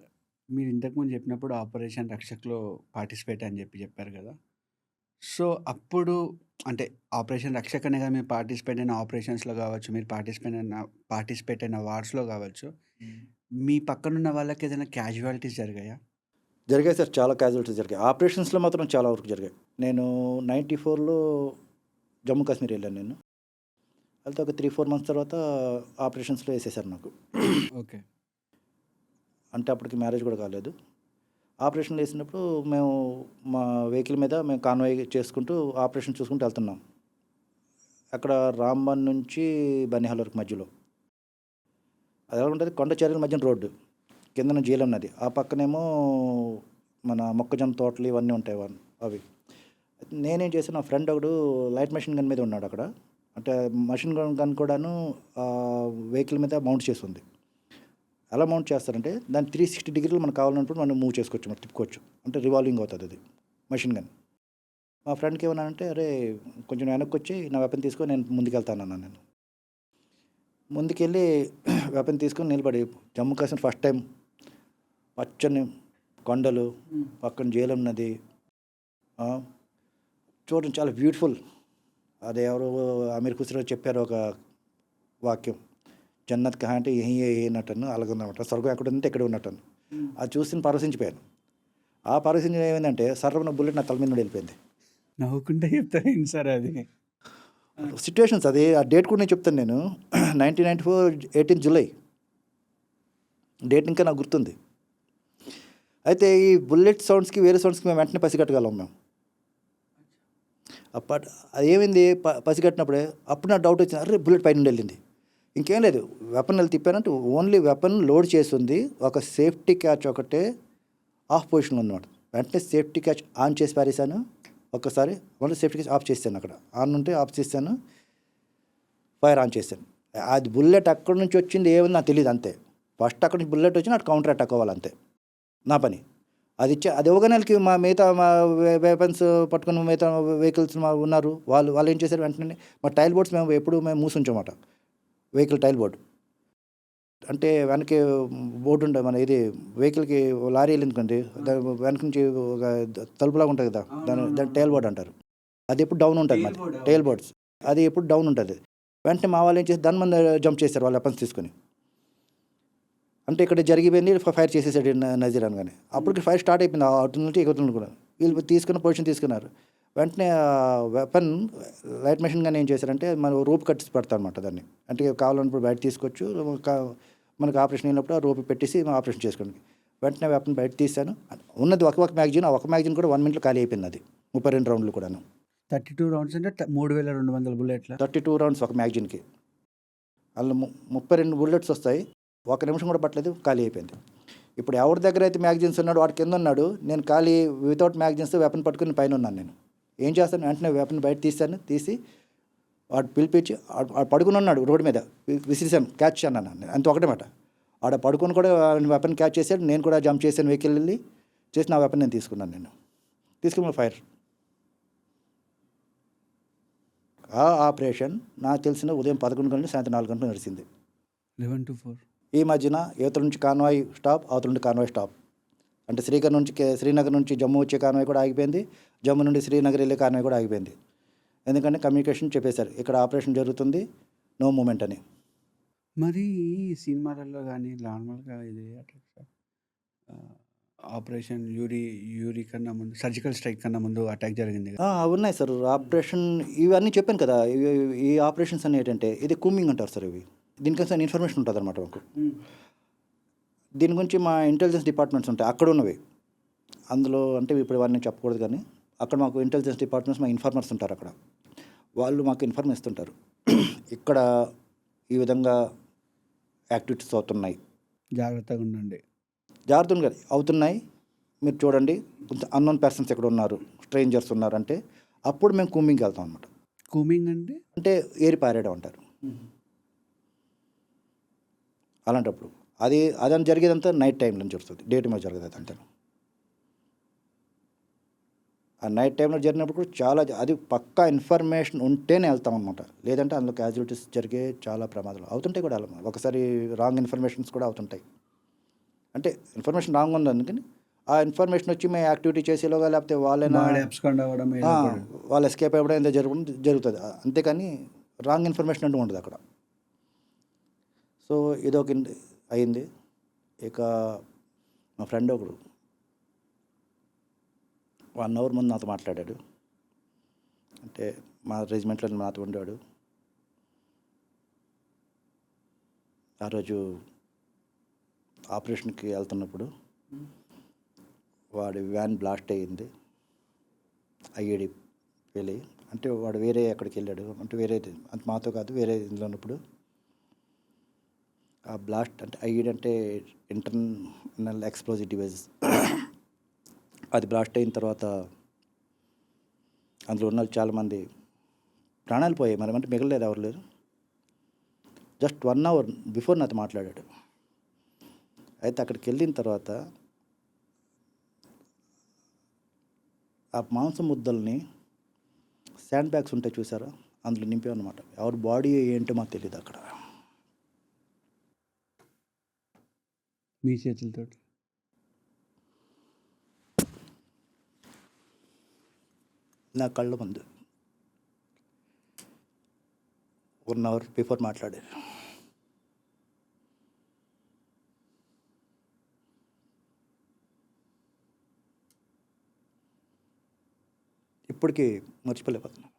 మీరు ఇంతకుముందు చెప్పినప్పుడు ఆపరేషన్ రక్షక్‌లో పార్టిసిపేట్ అని చెప్పారు కదా! సో, అప్పుడు అంటే ఆపరేషన్ రక్షక్ అనే కదా మీరు పార్టిసిపేట్ అయిన ఆపరేషన్స్‌లో కావచ్చు, మీరు పార్టిసిపేట్ అయిన వార్స్‌లో కావచ్చు, మీ పక్కనున్న వాళ్ళకి ఏదైనా క్యాజువాలిటీస్ జరిగాయా? జరిగాయి సార్, చాలా క్యాజువాలిటీస్ జరిగాయి. ఆపరేషన్స్లో మాత్రం చాలా వరకు జరిగాయి. నేను 94లో జమ్మూ కాశ్మీర్ వెళ్ళాను నేను. అయితే ఒక 3-4 మంత్స్ తర్వాత ఆపరేషన్స్లో వేసేసారు నాకు. ఓకే. అంటే అప్పటికి మ్యారేజ్ కూడా కాలేదు. ఆపరేషన్లో వేసినప్పుడు మేము మా వెహికల్ మీద మేము కాన్వాయ్ చేసుకుంటూ ఆపరేషన్ చూసుకుంటూ వెళ్తున్నాం. అక్కడ రాంబన్ నుంచి బనిహాల్ వరకు మధ్యలో అది ఎలా ఉంటుంది, కొండ చర్యల మధ్యన రోడ్డు, కిందన జీలం నది, ఆ పక్కనేమో మన మొక్కజొన్న తోటలు ఇవన్నీ ఉంటాయి అవి. నేనేం చేశాను, నా ఫ్రెండ్ ఒకడు లైట్ మెషిన్ గన్ మీద ఉన్నాడు అక్కడ. అంటే మెషిన్ గన్ కూడాను వెహికల్ మీద మౌంట్ చేసి ఉంది. ఎలా మౌంట్ చేస్తారంటే దాన్ని 360 డిగ్రీలు మనకు కావాలన్నప్పుడు మనం మూవ్ చేసుకోవచ్చు, మనం తిప్పుకోవచ్చు. అంటే రివాల్వింగ్ అవుతుంది అది మెషిన్ గన్. మా ఫ్రెండ్కి ఏమన్నానంటే, అరే కొంచెం వెనక్కి వచ్చి నా వెపన్ తీసుకొని నేను ముందుకెళ్తానన్నాను. నేను ముందుకెళ్ళి వెపన్ తీసుకొని నిలబడి జమ్మూ కాశ్మీర్ ఫస్ట్ టైం పచ్చని కొండలు, పక్కన జేలం నది చూడడం చాలా బ్యూటిఫుల్. అది ఎవరో అమీర్ ఖుస్రో చెప్పారు ఒక వాక్యం, జన్నత్ కహా అంటే ఏనట్టను అలాగన్నమాట, స్వర్గం ఎక్కడ ఉంటే ఎక్కడ ఉన్నట్టను. అది చూసి పరవశించిపోయాను. ఆ పరవశించడం ఏమైందంటే సర్వన బుల్లెట్ నా తల మీద నుండి వెళ్ళిపోయింది. నవ్వుకుంటే చెప్తారేంటి సార్ అది? సిచ్యువేషన్స్ అది, ఆ డేట్ కూడా నేను చెప్తాను. నేను 1994 18 జూలై డేట్ ఇంకా నాకు గుర్తుంది. అయితే ఈ బుల్లెట్ సౌండ్స్కి వేరే సౌండ్స్కి మేము వెంటనే పసిగట్టగలం మేము. అది ఏమైంది, పసిగట్టినప్పుడే అప్పుడు నాకు డౌట్ వచ్చింది, అరే బుల్లెట్ పైన వెళ్ళింది. ఇంకేం లేదు, వెపన్ వెళ్ళి తిప్పానంటే ఓన్లీ వెపన్ లోడ్ చేస్తుంది, ఒక సేఫ్టీ క్యాచ్ ఒకటే ఆఫ్ పొజిషన్లో ఉందన్నమాట. వెంటనే సేఫ్టీ క్యాచ్ ఆన్ చేసి పారేసాను. ఒక్కసారి ఓన్లీ సేఫ్టీ క్యాచ్ ఆఫ్ చేశాను, అక్కడ ఆన్ ఉంటే ఆఫ్ చేశాను, ఫైర్ ఆన్ చేశాను. అది బుల్లెట్ అక్కడి నుంచి వచ్చింది ఏమని నాకు తెలియదు, అంతే. ఫస్ట్ అక్కడి నుంచి బుల్లెట్ వచ్చి నాకు కౌంటర్ అటాక్ అవ్వాలి, అంతే నా పని. అది ఇవ్వగానేకి మిగతా మా వెపన్స్ పట్టుకుని మిగతా వెహికల్స్ ఉన్నారు, వాళ్ళు ఏం చేశారు, వెంటనే మా టైల్ బోర్డ్స్ మేము మూసుంచామాట. వెహికల్ టైల్ బోర్డు అంటే వెనక్కి బోర్డు ఉంటుంది, మన ఇది వెహికల్కి లారీ వెళ్ళింది, దాని వెనక నుంచి ఒక తలుపులాగా ఉంటుంది కదా, దాని టైల్ బోర్డ్ అంటారు. అది ఎప్పుడు డౌన్ ఉంటుంది, మరి టైల్ బోర్డ్స్ అది ఎప్పుడు డౌన్ ఉంటుంది. వెంటనే మా వాళ్ళు ఏం చేసి దాని మీద జంప్ చేశారు, వాళ్ళ వెపన్స్ తీసుకొని. అంటే ఇక్కడ జరిగిపోయింది, ఫైర్ చేసేసాడు నజీర్ అనగానే. అప్పటికి ఫైర్ స్టార్ట్ అయిపోయింది అటు నుండి ఇటు నుండి కూడా. వీళ్ళు తీసుకున్న పొజిషన్ తీసుకున్నారు. వెంటనే వెపన్ లైట్ మెషిన్ గానీ ఏం చేశారంటే మనం రోప్ కట్టి పెడతాం అనమాట దాన్ని. అంటే కావాలన్నప్పుడు బయట తీసుకొచ్చు, మనకు ఆపరేషన్ అయినప్పుడు ఆ రోప్ పెట్టేసి ఆపరేషన్ చేసుకోండి. వెంటనే వెపన్ బయట తీశాను. ఉన్నది ఒక మ్యాగజైన్, ఆ ఒక మ్యాగజైన్ కూడా 1 minute ఖాళీ అయిపోయింది. అది 32 రౌండ్లు కూడాను. 32 రౌండ్స్ అంటే 3200 బుల్లెట్ల. 32 రౌండ్స్ ఒక మ్యాగజైన్కి. అందులో 32 బుల్లెట్స్ వస్తాయి. 1 నిమిషం కూడా పట్టలేదు, ఖాళీ అయిపోయింది. ఇప్పుడు ఎవరి దగ్గర అయితే మ్యాగజైన్స్ ఉన్నాడు వాడి కింద ఉన్నాడు, నేను ఖాళీ వితౌట్ మ్యాగజైన్స్ వెపన్ పట్టుకుని పైన ఉన్నాను. నేను ఏం చేస్తాను, వెంటనే వెపన్ బయట తీసి వాడు పిలిపించి వాడు పడుకుని ఉన్నాడు రోడ్డు మీద, విసిరిసాను, క్యాచ్ అన్నాను. అంత ఒకటే మాట. ఆడ పడుకొని కూడా వెపన్ క్యాచ్ చేశాడు. నేను కూడా జంప్ చేశాను, వెహికల్ వెళ్ళి చేసి నా వెపన్ నేను తీసుకున్నాను. నేను తీసుకున్న ఫైర్. ఆ ఆపరేషన్ నాకు తెలిసిన ఉదయం 11 గంటలు సాయంత్రం 4 గంటలు నడిచింది. 11 to 4. ఈ మధ్యన యువతల నుంచి కాన్వాయ్ స్టాప్, అవతల నుండి కాన్వాయ్ స్టాప్. అంటే శ్రీనగర్ నుంచి జమ్మూ వచ్చే కాన్వాయ్ కూడా ఆగిపోయింది, జమ్మూ నుండి శ్రీనగర్ వెళ్ళే కాన్వాయ్ కూడా ఆగిపోయింది. ఎందుకంటే కమ్యూనికేషన్ చెప్పేశారు, ఇక్కడ ఆపరేషన్ జరుగుతుంది, నో మూమెంట్ అని. మరి ఈ సినిమాలలో కానీ నార్మల్గా ఇది ఆపరేషన్ యూరి కన్నా ముందు, సర్జికల్ స్ట్రైక్ కన్నా ముందు అటాక్ జరిగింది కదా. ఉన్నాయి సార్ ఆపరేషన్. ఇవన్నీ చెప్పాను కదా, ఈ ఆపరేషన్స్ అన్నీ ఏంటంటే ఇది కూమింగ్ అంటారు సార్. ఇవి దీనికోసం ఇన్ఫర్మేషన్ ఉంటుంది అనమాట మాకు. దీని గురించి మా ఇంటెలిజెన్స్ డిపార్ట్మెంట్స్ ఉంటాయి అక్కడ ఉన్నవి. అందులో అంటే ఇప్పుడు ఇవన్నీ చెప్పకూడదు, కానీ అక్కడ మాకు ఇంటెలిజెన్స్ డిపార్ట్మెంట్స్, మా ఇన్ఫార్మర్స్ ఉంటారు అక్కడ. వాళ్ళు మాకు ఇన్ఫర్మ్ ఇస్తుంటారు, ఇక్కడ ఈ విధంగా యాక్టివిటీస్ అవుతున్నాయి, జాగ్రత్తగా ఉండండి, జాగ్రత్తగా అవుతున్నాయి, మీరు చూడండి, అన్నోన్ పర్సన్స్ ఎక్కడ ఉన్నారు, స్ట్రేంజర్స్ ఉన్నారు అంటే అప్పుడు మేము కూమింగ్కి వెళ్తాం అనమాట. కూమింగ్ అంటే ఏరి పారేయడం అంటారు. అలాంటప్పుడు అదని జరిగేదంతా నైట్ టైంలో జరుగుతుంది, డే టైంలో జరగదు అంతా. ఆ నైట్ టైంలో జరిగినప్పుడు కూడా చాలా, అది పక్కా ఇన్ఫర్మేషన్ ఉంటేనే వెళ్తాం అనమాట. లేదంటే అందులో క్యాజువలిటీస్ జరిగే చాలా ప్రమాదాలు అవుతుంటాయి కూడా. ఒకసారి రాంగ్ ఇన్ఫర్మేషన్స్ కూడా అవుతుంటాయి. అంటే ఇన్ఫర్మేషన్ రాంగ్ ఉంది అందుకని ఆ ఇన్ఫర్మేషన్ వచ్చి మేము యాక్టివిటీ చేసేలోగా, లేకపోతే వాళ్ళైనా వాళ్ళు ఎస్కేప్ అవ్వడం ఏదో జరుగుతుంది. అంతేకాని రాంగ్ ఇన్ఫర్మేషన్ అంటూ ఉండదు అక్కడ. సో ఇదొక అయింది. ఇక మా ఫ్రెండ్ ఒకడు 1 hour ముందు నాతో మాట్లాడాడు. అంటే మా రెజిమెంట్లో నాతో ఉండేవాడు. ఆ రోజు ఆపరేషన్కి వెళ్తున్నప్పుడు వాడి వ్యాన్ బ్లాస్ట్ అయ్యింది, ఐఈడి వెళ్ళి. అంటే వాడు వేరే ఎక్కడికి వెళ్ళాడు, అంటే వేరే, అంత మాతో కాదు, వేరే ఇందులో ఉన్నప్పుడు ఆ బ్లాస్ట్, అంటే ఐఈడి అంటే ఇంటర్నల్ ఎక్స్ప్లోజివ్ డివైస్, అది బ్లాస్ట్ అయిన తర్వాత అందులో ఉన్న చాలామంది ప్రాణాలు పోయాయి. మరి అంటే మిగలలేదు, ఎవరు లేరు. జస్ట్ 1 hour బిఫోర్ నాతో మాట్లాడాడు. అయితే అక్కడికి వెళ్ళిన తర్వాత ఆ మాంసం ముద్దల్ని శాండ్ బ్యాగ్స్ ఉంటాయి చూసారా, అందులో నింపామన్నమాట. ఎవరి బాడీ ఏంటో మాకు తెలియదు అక్కడ. మీ చేతులతో నా కళ్ళ ముందు 1 hour బిఫోర్ మాట్లాడారు. ఇప్పటికీ మర్చిపోలేకపోతున్నాను.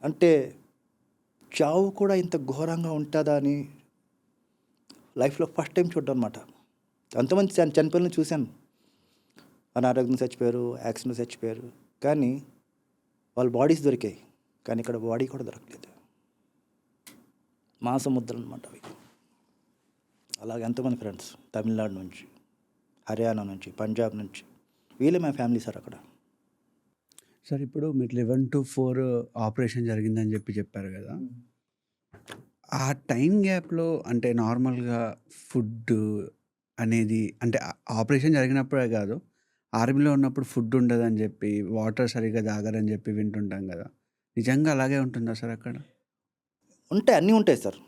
అంటే చావు కూడా ఇంత ఘోరంగా ఉంటుందా అని లైఫ్లో ఫస్ట్ టైం చూడ్డం అనమాట. అంతమంది చనిపోయిన చూశాను, అనారోగ్యం చచ్చిపోయారు, యాక్సిడెంట్ చచ్చిపోయారు, కానీ వాళ్ళ బాడీస్ దొరికాయి, కానీ ఇక్కడ బాడీ కూడా దొరకలేదు. మాంసం ముద్దలు అనమాట అవి. అలాగే ఎంతమంది ఫ్రెండ్స్ తమిళనాడు నుంచి, హర్యానా నుంచి, పంజాబ్ నుంచి, వీళ్ళే మా ఫ్యామిలీ సార్ అక్కడ. సార్ ఇప్పుడు మీరు 11 to 4 ఆపరేషన్ జరిగిందని చెప్పారు కదా. ఆ టైం గ్యాప్లో అంటే నార్మల్గా ఫుడ్ అనేది, అంటే ఆపరేషన్ జరిగినప్పుడే కాదు, ఆర్మీలో ఉన్నప్పుడు ఫుడ్ ఉండదని చెప్పి, వాటర్ సరిగ్గా తాగరని చెప్పి వింటుంటాం కదా. నిజంగా అలాగే ఉంటుందా సార్ అక్కడ? ఉంటాయి, అన్నీ ఉంటాయి సార్.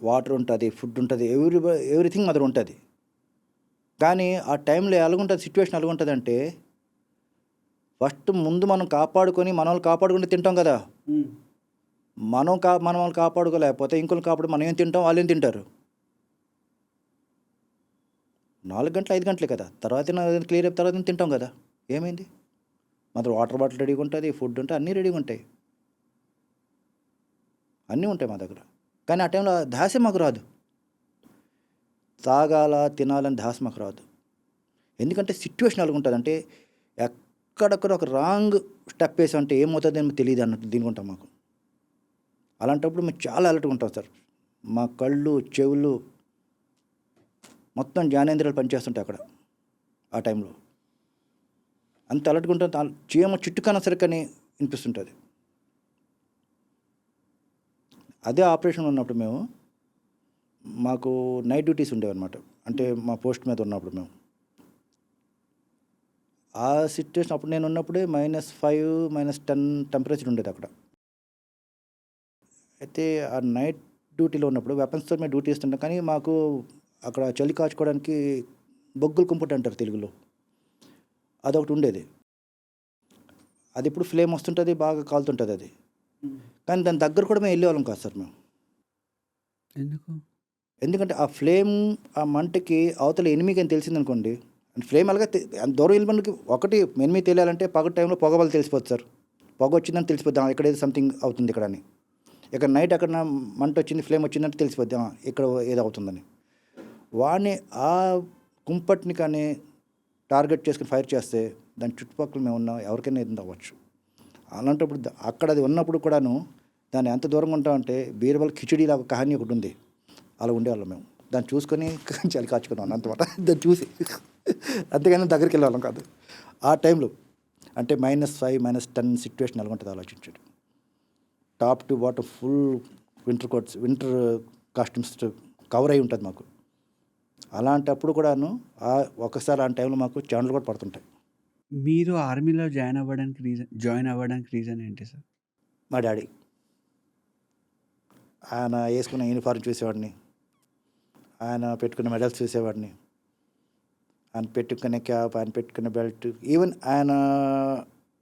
వాటర్ ఉంటుంది, ఫుడ్ ఉంటుంది, ఎవ్రీథింగ్ అదర్ ఉంటుంది. కానీ ఆ టైంలో ఎలాగుంటుంది, సిచ్యువేషన్ ఎలాగుంటుంది అంటే, ఫస్ట్ ముందు మనం కాపాడుకొని మన వాళ్ళు కాపాడుకుంటే తింటాం కదా. మనం వాళ్ళు కాపాడుకోలేకపోతే ఇంకొకరు కాపాడు మనం ఏం తింటాం, వాళ్ళు ఏం తింటారు. 4 గంటలు 5 గంటలే కదా, తర్వాత క్లియర్ అయిన తర్వాత తింటాం కదా, ఏమైంది? మాత్రం వాటర్ బాటిల్ రెడీగా ఉంటుంది, ఫుడ్ ఉంటుంది, అన్నీ రెడీగా ఉంటాయి, అన్నీ ఉంటాయి మా దగ్గర. కానీ ఆ టైంలో ధ్యాసే మాకు రాదు, తాగాల తినాలని ధ్యాస మాకు రాదు. ఎందుకంటే సిచ్యువేషన్ అలాగ ఉంటుంది. అంటే ఎక్కడక్కడ ఒక రాంగ్ స్టెప్ వేసామంటే ఏమవుతుంది ఏమో తెలియదు అన్నట్టు దీనికుంటాం మాకు. అలాంటప్పుడు మేము చాలా అలర్ట్గా ఉంటాం సార్. మా కళ్ళు చెవులు మొత్తం జ్ఞానేంద్రియాలు పనిచేస్తుంటాయి అక్కడ ఆ టైంలో. అంత అలర్ట్గా ఉంటుంది. చీమ చుట్టుకన్నా సరే కానీ వినిపిస్తుంటుంది. అదే ఆపరేషన్ ఉన్నప్పుడు మాకు నైట్ డ్యూటీస్ ఉండేవన్నమాట. అంటే మా పోస్ట్ మీద ఉన్నప్పుడు మేము ఆ సిచ్యువేషన్ అప్పుడు నేను ఉన్నప్పుడే -5 -10 టెంపరేచర్ ఉండేది అక్కడ. అయితే ఆ నైట్ డ్యూటీలో ఉన్నప్పుడు వెపన్స్తో మేము డ్యూటీ ఇస్తుంటాం. కానీ మాకు అక్కడ చలి కాచుకోవడానికి బొగ్గుల కుంపటి అంటారు తెలుగులో, అదొకటి ఉండేది. అది ఇప్పుడు ఫ్లేమ్ వస్తుంటుంది, బాగా కాలుతుంటుంది అది. కానీ దాని దగ్గర కూడా మేము వెళ్ళేవాళ్ళం కాదు సార్ మేము. ఎందుకు? ఎందుకంటే ఆ ఫ్లేమ్, ఆ మంటకి అవతల ఎనిమికి అని తెలిసిందనుకోండి, ఫ్లేమ్ అలాగే అంత దూరం వెళ్ళి మనకి ఒకటి ఎనిమిది తెలియాలంటే పగటి టైంలో పొగ వల్ల తెలిసిపోతుంది సార్. పొగ వచ్చిందని తెలిసిపోద్దాం ఇక్కడ ఏదో సంథింగ్ అవుతుంది ఇక్కడ అని. ఇక్కడ నైట్ అక్కడ మంట వచ్చింది, ఫ్లేమ్ వచ్చిందంటే తెలిసిపోద్దాం ఇక్కడ ఏదో అవుతుందని. వాడిని ఆ కుంపటిని కానీ టార్గెట్ చేసుకుని ఫైర్ చేస్తే దాని చుట్టుపక్కల మేము ఉన్నాం ఎవరికైనా ఏదైనా అవ్వచ్చు. అలాంటప్పుడు అక్కడ అది ఉన్నప్పుడు కూడాను దాన్ని ఎంత దూరంగా ఉంటామంటే బీర్బల్ కిచిడీ లాగా కహానీ ఒకటి ఉంది, అలా ఉండేవాళ్ళం మేము. దాన్ని చూసుకొని చలి కాచుకున్నాం అంతమాట, దాన్ని చూసి. అంతేగాని దగ్గరికి వెళ్ళేవాళ్ళం కాదు ఆ టైంలో. అంటే -5 -10 సిచ్యువేషన్ ఎలా ఉంటుంది ఆలోచించాడు. Top to bottom full winter coats, winter costumes cover అయి ఉంటుంది మాకు. అలాంటప్పుడు కూడాను ఒకసారి ఆ టైంలో మాకు చెమటలు కూడా పడుతుంటాయి. మీరు ఆర్మీలో జాయిన్ అవ్వడానికి రీజన్ ఏంటి సార్? మా డాడీ ఆయన వేసుకున్న యూనిఫార్మ్ చూసేవాడిని, ఆయన పెట్టుకున్న మెడల్స్ చూసేవాడిని, ఆయన పెట్టుకునే క్యాప్, ఆయన పెట్టుకున్న బెల్ట్, ఈవెన్ ఆయన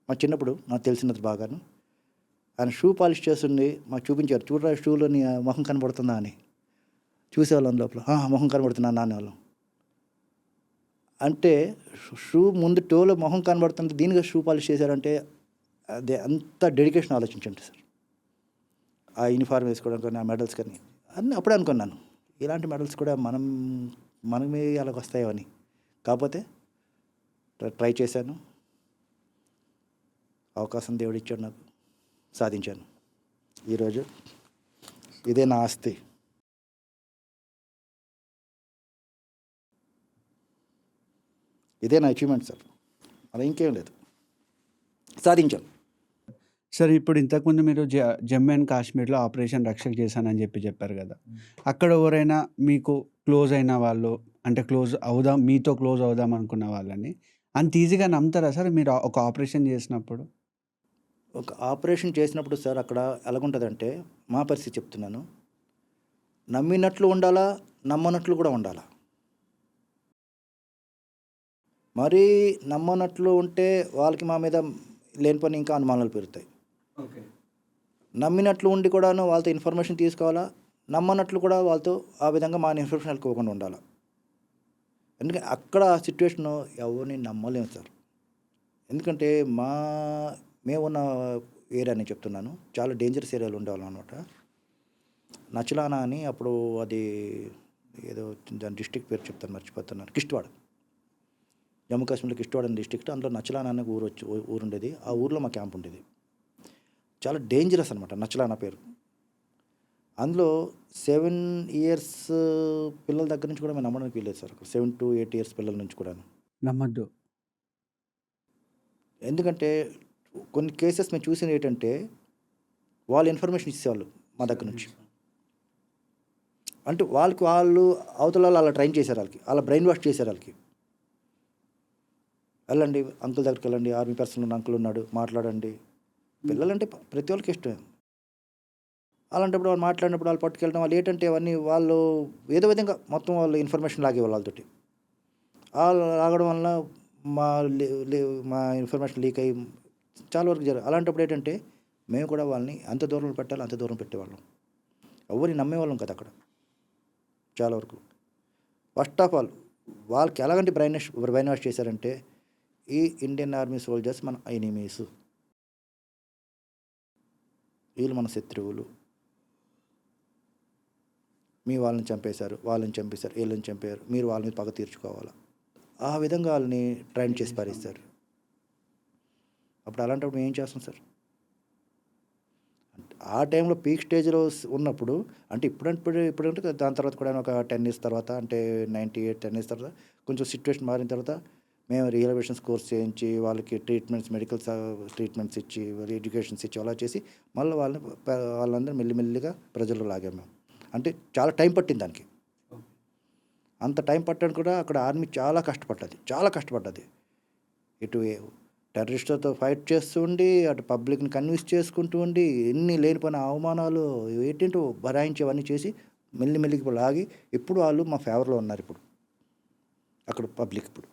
మా చిన్నప్పుడు నాకు తెలిసినది బాగాను ఆయన షూ పాలిష్ చేస్తుంది మాకు చూపించారు. చూడరా షూలోని మొహం కనబడుతుందా అని చూసేవాళ్ళం లోపల. మొహం కనబడుతున్నా నానేవాళ్ళం. అంటే షూ ముందు టోలో మొహం కనబడుతుంది, దీనిగా షూ పాలిష్ చేశారంటే అదే అంత డెడికేషన్ ఆలోచించండి సార్. ఆ యూనిఫార్మ్ వేసుకోవడం కానీ, ఆ మెడల్స్ కానీ అన్నీ అప్పుడే అనుకున్నాను ఇలాంటి మెడల్స్ కూడా మనమే అలాగ వస్తాయో అని. కాకపోతే ట్రై చేశాను, అవకాశం దేవుడు ఇచ్చాడు నాకు, సాధించాను. ఈరోజు ఇదే నా ఆస్తి. ఇదే నా అచీవ్మెంట్ సార్, అలా ఇంకేం లేదు, సాధించాను. సార్ ఇప్పుడు ఇంతకుముందు మీరు జమ్మూ అండ్ కాశ్మీర్లో ఆపరేషన్ రక్షక్ చేశానని చెప్పారు కదా, అక్కడ ఎవరైనా మీకు క్లోజ్ అయిన వాళ్ళు, అంటే మీతో క్లోజ్ అవుదాం అనుకున్న వాళ్ళని అంత ఈజీగా నమ్ముతారా సార్ మీరు ఒక ఆపరేషన్ చేసినప్పుడు? ఒక ఆపరేషన్ చేసినప్పుడు సార్ అక్కడ ఎలాగుంటుందంటే, మా పరిస్థితి చెప్తున్నాను, నమ్మినట్లు ఉండాలా, నమ్మనట్లు కూడా ఉండాలా. మరీ నమ్మనట్లు ఉంటే వాళ్ళకి మా మీద లేని పని ఇంకా అనుమానాలు పెరుగుతాయి. నమ్మినట్లు ఉండి కూడాను వాళ్ళతో ఇన్ఫర్మేషన్ తీసుకోవాలా, నమ్మనట్లు కూడా వాళ్ళతో ఆ విధంగా మా ఇన్ఫర్మేషన్ వెళ్ళిపోకుండా ఉండాలి. ఎందుకంటే అక్కడ ఆ సిచ్యువేషను ఎవరిని నమ్మలేము సార్. ఎందుకంటే మేమున్న ఏరియాని చెప్తున్నాను, చాలా డేంజరస్ ఏరియాలో ఉండేవాళ్ళం అనమాట. నచలానా అని, అప్పుడు అది ఏదో దాని డిస్ట్రిక్ట్ పేరు చెప్తాను మర్చిపోతున్నాను, కిష్ట్వాడ, జమ్మూ కాశ్మీర్లో కిష్ట్వాడ అనే డిస్ట్రిక్ట్, అందులో నచలానా అనే ఊరు ఉండేది. ఆ ఊరిలో మా క్యాంప్ ఉండేది. చాలా డేంజరస్ అనమాట నచలానా పేరు. అందులో 7 years పిల్లల దగ్గర నుంచి కూడా మేము నమ్మడానికి వెళ్ళలేదు సార్. 7 to 8 years పిల్లల నుంచి కూడా నమ్మద్దు. ఎందుకంటే కొన్ని కేసెస్ మేము చూసినవి ఏంటంటే, వాళ్ళు ఇన్ఫర్మేషన్ ఇచ్చేవాళ్ళు మా దగ్గర నుంచి. అంటే వాళ్ళు అవతల అలా ట్రైన్ చేశారు, అలా బ్రెయిన్ వాష్ చేశారు వాళ్ళకి. వెళ్ళండి అంకుల్ దగ్గరికి వెళ్ళండి, ఆర్మీ పర్సన్ ఉన్న అంకుల్ ఉన్నాడు, మాట్లాడండి. పిల్లలంటే ప్రతి వాళ్ళకి ఇష్టం. అలాంటప్పుడు వాళ్ళు మాట్లాడినప్పుడు వాళ్ళు పట్టుకెళ్ళడం, వాళ్ళు ఏంటంటే అవన్నీ వాళ్ళు ఏదో విధంగా మొత్తం వాళ్ళు ఇన్ఫర్మేషన్ లాగేవాళ్ళు వాళ్ళతోటి. వాళ్ళు లాగడం వల్ల మా ఇన్ఫర్మేషన్ లీక్ అయ్యి చాలా వరకు జరగదు. అలాంటప్పుడు ఏంటంటే మేము కూడా వాళ్ళని అంత దూరం పెట్టాలి అంత దూరం పెట్టేవాళ్ళం. ఎవరిని నమ్మేవాళ్ళం కదా అక్కడ చాలా వరకు. ఫస్ట్ ఆఫ్ ఆల్ వాళ్ళకి ఎలాగంటే బ్రెయిన్ వాష్ చేశారంటే, ఈ ఇండియన్ ఆర్మీ సోల్జర్స్ మన ఎనిమీస్, వీళ్ళు మన శత్రువులు, మీ వాళ్ళని చంపేశారు, వాళ్ళని చంపేశారు, వీళ్ళని చంపారు, మీరు వాళ్ళ మీద పగ తీర్చుకోవాలా, ఆ విధంగా వాళ్ళని ట్రైన్ చేసి పారేస్తారు. అప్పుడు అలాంటప్పుడు ఏం చేస్తాం సార్? ఆ టైంలో పీక్ స్టేజ్లో ఉన్నప్పుడు, అంటే ఇప్పుడంటే దాని తర్వాత కూడా ఒక 10 ఇయర్స్ తర్వాత, అంటే 98 10 ఇయర్స్ తర్వాత కొంచెం సిచ్యువేషన్ మారిన తర్వాత మేము రియలైజేషన్స్ కోర్స్ చేయించి వాళ్ళకి మెడికల్ ట్రీట్మెంట్స్ ఇచ్చి, వాళ్ళ ఎడ్యుకేషన్స్ ఇచ్చి అలా చేసి మళ్ళీ వాళ్ళందరూ మెల్లిమెల్లిగా ప్రజల్లో లాగాము మేము. అంటే చాలా టైం పట్టింది దానికి. అంత టైం పట్టడానికి కూడా అక్కడ ఆర్మీ చాలా కష్టపడ్డది. ఇటు టెర్రరిస్టులతో ఫైట్ చేస్తూ ఉండి, అటు పబ్లిక్ని కన్విన్స్ చేసుకుంటూ ఉండి, ఎన్ని లేనిపోయిన అవమానాలు ఏంటంటో భరాయించేవన్నీ చేసి మెల్లిమెల్లికి లాగి ఇప్పుడు వాళ్ళు మా ఫేవర్లో ఉన్నారు. ఇప్పుడు అక్కడ పబ్లిక్ ఇప్పుడు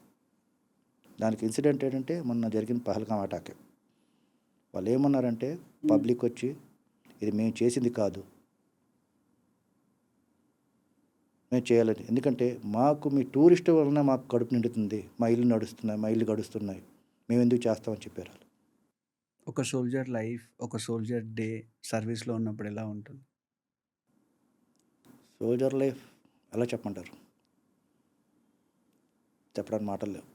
దానికి ఇన్సిడెంట్ ఏంటంటే మొన్న జరిగిన పహల్గామ్ అటాక్. వాళ్ళు ఏమన్నారంటే పబ్లిక్ వచ్చి, ఇది మేము చేసింది కాదు, మేము చేయాలని, ఎందుకంటే మాకు మీ టూరిస్ట్ వలన మాకు కడుపు నిండుతుంది, మా ఇల్లు గడుస్తున్నాయి, మేము ఎందుకు చేస్తామని చెప్పారు వాళ్ళు. ఒక సోల్జర్ లైఫ్, ఒక సోల్జర్ డే సర్వీస్‌లో ఉన్నప్పుడు ఎలా ఉంటుంది? సోల్జర్ లైఫ్ ఎలా చెప్పమంటారు? చెప్పడానికి మాటలు లేవు.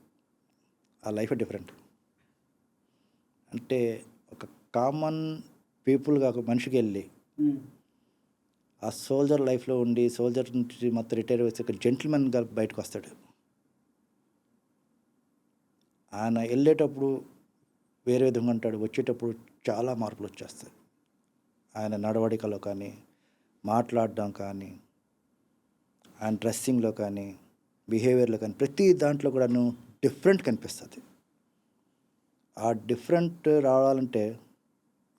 ఆ లైఫ్ డిఫరెంట్. అంటే ఒక కామన్ పీపుల్గా ఒక మనిషికి వెళ్ళి ఆ సోల్జర్ లైఫ్లో ఉండి, సోల్జర్ నుంచి మొత్తం రిటైర్ వేసి ఒక జెంటిల్మెన్గా బయటకు వస్తాడు. ఆయన వెళ్ళేటప్పుడు వేరే విధంగా ఉంటాడు, వచ్చేటప్పుడు చాలా మార్పులు వచ్చేస్తాయి. ఆయన నడవడికలో కానీ, మాట్లాడడం కానీ, ఆయన డ్రెస్సింగ్లో కానీ, బిహేవియర్లో కానీ, ప్రతి దాంట్లో కూడాను డిఫరెంట్ కనిపిస్తుంది. ఆ డిఫరెంట్ రావాలంటే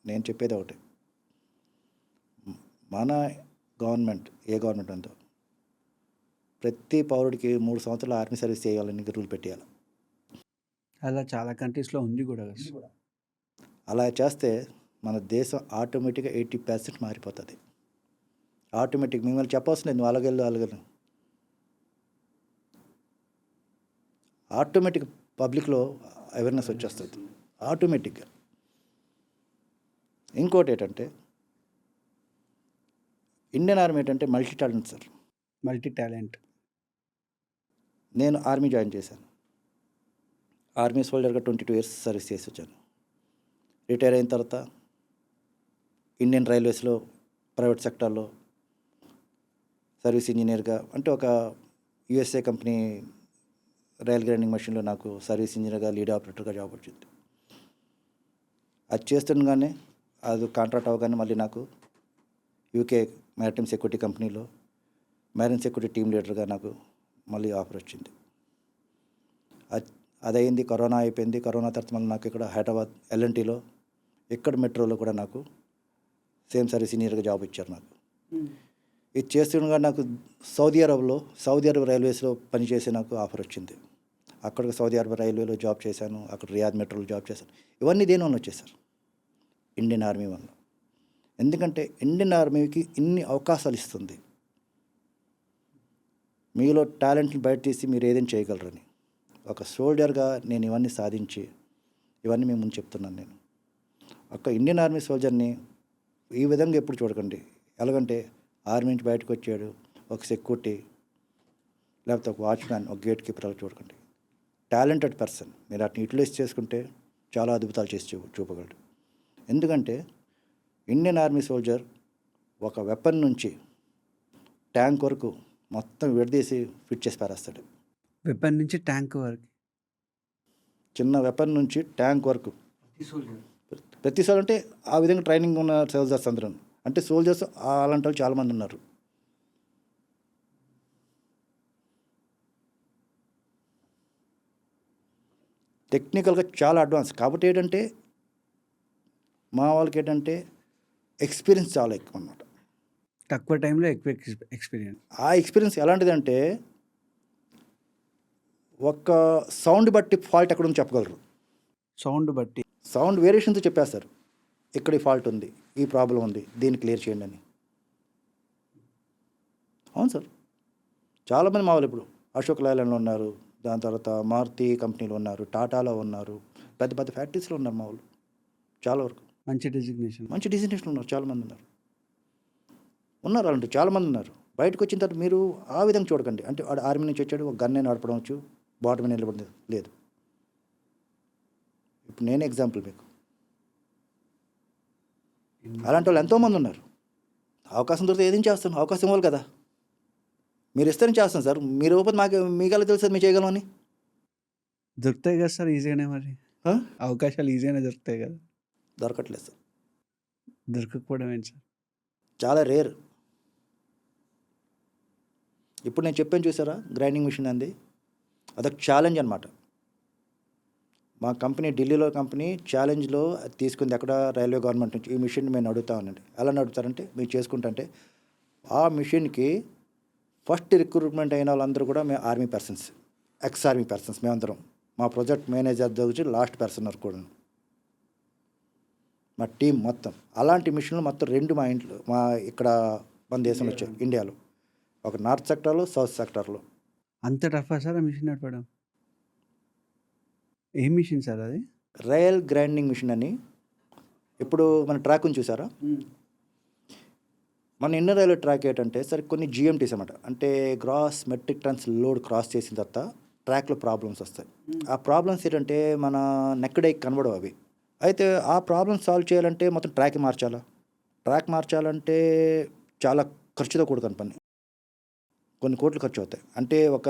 నేను చెప్పేది ఒకటి, మన గవర్నమెంట్ ఏ గవర్నమెంట్ ఉందో ప్రతి పౌరుడికి 3 సంవత్సరాలు ఆర్మీ సర్వీస్ చేయాలని రూల్ పెట్టేయాలి. అలా చాలా కంట్రీస్‌లో ఉంది గూడా. అలా చేస్తే మన దేశం ఆటోమేటిక్గా 80% మారిపోతుంది. ఆటోమేటిక్ మిమ్మల్ని చెప్పవలసిన లేదు, నువ్వు అలాగెళ్ళు ఆటోమేటిక్ పబ్లిక్లో అవేర్నెస్ వచ్చేస్తుంది ఆటోమేటిక్గా. ఇంకోటి ఏంటంటే ఇండియన్ ఆర్మీ ఏంటంటే multi talent sir. Multi talent. నేను ఆర్మీ జాయిన్ చేశాను. ఆర్మీ సోల్జర్గా 22 ఇయర్స్ సర్వీస్ చేసి వచ్చాను. రిటైర్ అయిన తర్వాత ఇండియన్ రైల్వేస్లో ప్రైవేట్ సెక్టార్లో సర్వీస్ ఇంజనీర్గా, అంటే ఒక యుఎస్ఏ కంపెనీ రైల్ గ్రైండింగ్ మెషిన్లో నాకు సర్వీస్ ఇంజనీర్గా, లీడ్ ఆపరేటర్గా జాబ్ వచ్చింది. అది చేస్తుండగానే అది కాంట్రాక్ట్ అవ్వగానే మళ్ళీ నాకు యూకే మ్యారిటైమ్ సెక్యూరిటీ కంపెనీలో మ్యారిన్ సెక్యూరిటీ టీమ్ లీడర్గా నాకు మళ్ళీ ఆఫర్ వచ్చింది. అది అయింది, కరోనా అయిపోయింది. కరోనా తర్వాత మళ్ళీ నాకు ఇక్కడ హైదరాబాద్ ఎల్ఎన్టీలో, ఇక్కడ మెట్రోలో కూడా నాకు సేమ్ సర్వీస్ ఇంజనీర్గా జాబ్ ఇచ్చారు నాకు. ఇది చేస్తుండగా నాకు సౌదీ అరబ్ రైల్వేస్లో పనిచేసే నాకు ఆఫర్ వచ్చింది. అక్కడ సౌదీ అరబ్ రైల్వేలో జాబ్ చేశాను, అక్కడ రియాద్ మెట్రోలో జాబ్ చేశాను. ఇవన్నీ దేని వల్ల వచ్చేసారు? ఇండియన్ ఆర్మీ వల్ల. ఎందుకంటే ఇండియన్ ఆర్మీకి ఇన్ని అవకాశాలు ఇస్తుంది, మీలో టాలెంట్ని బయట తీసి మీరు ఏదైనా చేయగలరని. ఒక సోల్జర్గా నేను ఇవన్నీ సాధించి, ఇవన్నీ మేము ముందు చెప్తున్నాను. నేను ఒక ఇండియన్ ఆర్మీ సోల్జర్ని ఈ విధంగా ఎప్పుడు చూడకండి. ఎలాగంటే ఆర్మీ నుంచి బయటకు వచ్చాడు ఒక సెక్యూరిటీ, లేకపోతే ఒక వాచ్మ్యాన్, ఒక గేట్ కీపర్ అలా చూడకండి. టాలెంటెడ్ పర్సన్ మీరు అట్ని యూటిలైజ్ చేసుకుంటే చాలా అద్భుతాలు చేసి చూపగలడు. ఎందుకంటే ఇండియన్ ఆర్మీ సోల్జర్ ఒక వెపన్ నుంచి ట్యాంక్ వరకు మొత్తం విడదీసి ఫిట్ చేసి పారేస్తాడు. వెపన్ నుంచి ట్యాంక్ వరకు, చిన్న వెపన్ నుంచి ట్యాంక్ వరకు ప్రతి సోల్జర్. అంటే ఆ విధంగా ట్రైనింగ్ ఉన్న సోల్జర్స్ అందరూ, అంటే సోల్జర్స్ అలాంటి వాళ్ళు చాలామంది ఉన్నారు. టెక్నికల్గా చాలా అడ్వాన్స్. కాబట్టి ఏంటంటే మా వాళ్ళకి ఏంటంటే ఎక్స్పీరియన్స్ చాలా ఎక్కువ అన్నమాట. తక్కువ టైంలో ఎక్కువ ఎక్స్పీరియన్స్. ఆ ఎక్స్పీరియన్స్ ఎలాంటిదంటే ఒక సౌండ్ బట్టి ఫాల్ట్ ఎక్కడ ఉందో చెప్పగలరు. సౌండ్ బట్టి, సౌండ్ వేరియేషన్తో చెప్పేస్తారు, ఇక్కడ ఈ ఫాల్ట్ ఉంది, ఈ ప్రాబ్లం ఉంది, దీన్ని క్లియర్ చేయండి అని. అవును సార్, చాలామంది మా వాళ్ళు ఇప్పుడు అశోక్ లైలాండ్లో ఉన్నారు, దాని తర్వాత మారుతి కంపెనీలో ఉన్నారు, టాటాలో ఉన్నారు, పెద్ద పెద్ద ఫ్యాక్టరీస్లో ఉన్నారు మా వాళ్ళు చాలా వరకు. మంచి డెసిగ్నేషన్. మంచి డిజిగ్నేషన్ ఉన్నారు, చాలామంది ఉన్నారు అలాంటి చాలామంది ఉన్నారు. బయటకు వచ్చిన తర్వాత మీరు ఆ విధంగా చూడకండి. అంటే వాడు ఆర్మీ నుంచి వచ్చాడు, ఒక గన్నే నడపడం వచ్చు, బాటమ్ నిలబడి లేదు. ఇప్పుడు నేనే ఎగ్జాంపుల్ మీకు. అలాంటి వాళ్ళు ఎంతోమంది ఉన్నారు. అవకాశం దొరికితే ఏదేం చేస్తాను, అవకాశం ఇవ్వాలి కదా. మీరు ఇస్తేనే చేస్తాను సార్, మీరు ఇవ్వకపోతే మీకెలా తెలుసు మీరు చేయగలమని. దొరుకుతాయి కదా సార్ ఈజీగానే, మరి అవకాశాలు ఈజీగానే దొరుకుతాయి కదా. దొరకట్లేదు సార్, దొరకకపోవడం ఏంటి సార్? చాలా రేర్. ఇప్పుడు నేను చెప్పాను చూసారా, గ్రైండింగ్ మిషన్ అంది, అదొక ఛాలెంజ్ అనమాట. మా కంపెనీ ఢిల్లీలో కంపెనీ ఛాలెంజ్లో తీసుకుంది ఎక్కడ, రైల్వే గవర్నమెంట్ నుంచి. ఈ మిషన్ మేము నడుగుతామనండి. ఎలా నడుపుతారంటే, మీరు చేసుకుంటే ఆ మిషన్కి ఫస్ట్ రిక్రూట్మెంట్ అయిన వాళ్ళందరూ కూడా మేము army persons, ex army persons మేమందరం. మా ప్రాజెక్ట్ మేనేజర్ దగ్గర లాస్ట్ పర్సన్ కూడా మా టీం మొత్తం. అలాంటి మిషన్లు మొత్తం 2 మా ఇంట్లో, మా ఇక్కడ మన దేశంలో వచ్చాయి, ఇండియాలో. ఒక నార్త్ సెక్టార్లో, సౌత్ సెక్టార్లో. అంత టఫా సార్ ఆ మిషన్ నడపడం? ఏం మిషన్ సార్ అది? రైల్ గ్రైండింగ్ మిషన్ అని. ఇప్పుడు మన ట్రాక్ ఉంది చూసారా, మన ఇండియన్ రైల్వే ట్రాక్ ఏంటంటే సరే కొన్ని జిఎంటీస్ అన్నమాట. అంటే gross metric tons load cross చేసిన తర్వాత ట్రాక్లో ప్రాబ్లమ్స్ వస్తాయి. ఆ ప్రాబ్లమ్స్ ఏంటంటే మన నెక్ డైకి కనబడవు అవి. అయితే ఆ ప్రాబ్లమ్స్ సాల్వ్ చేయాలంటే మొత్తం ట్రాక్ మార్చాలా. ట్రాక్ మార్చాలంటే చాలా ఖర్చుతో కూడుకున్న పని, కొన్ని కోట్లు ఖర్చు అవుతాయి. అంటే ఒక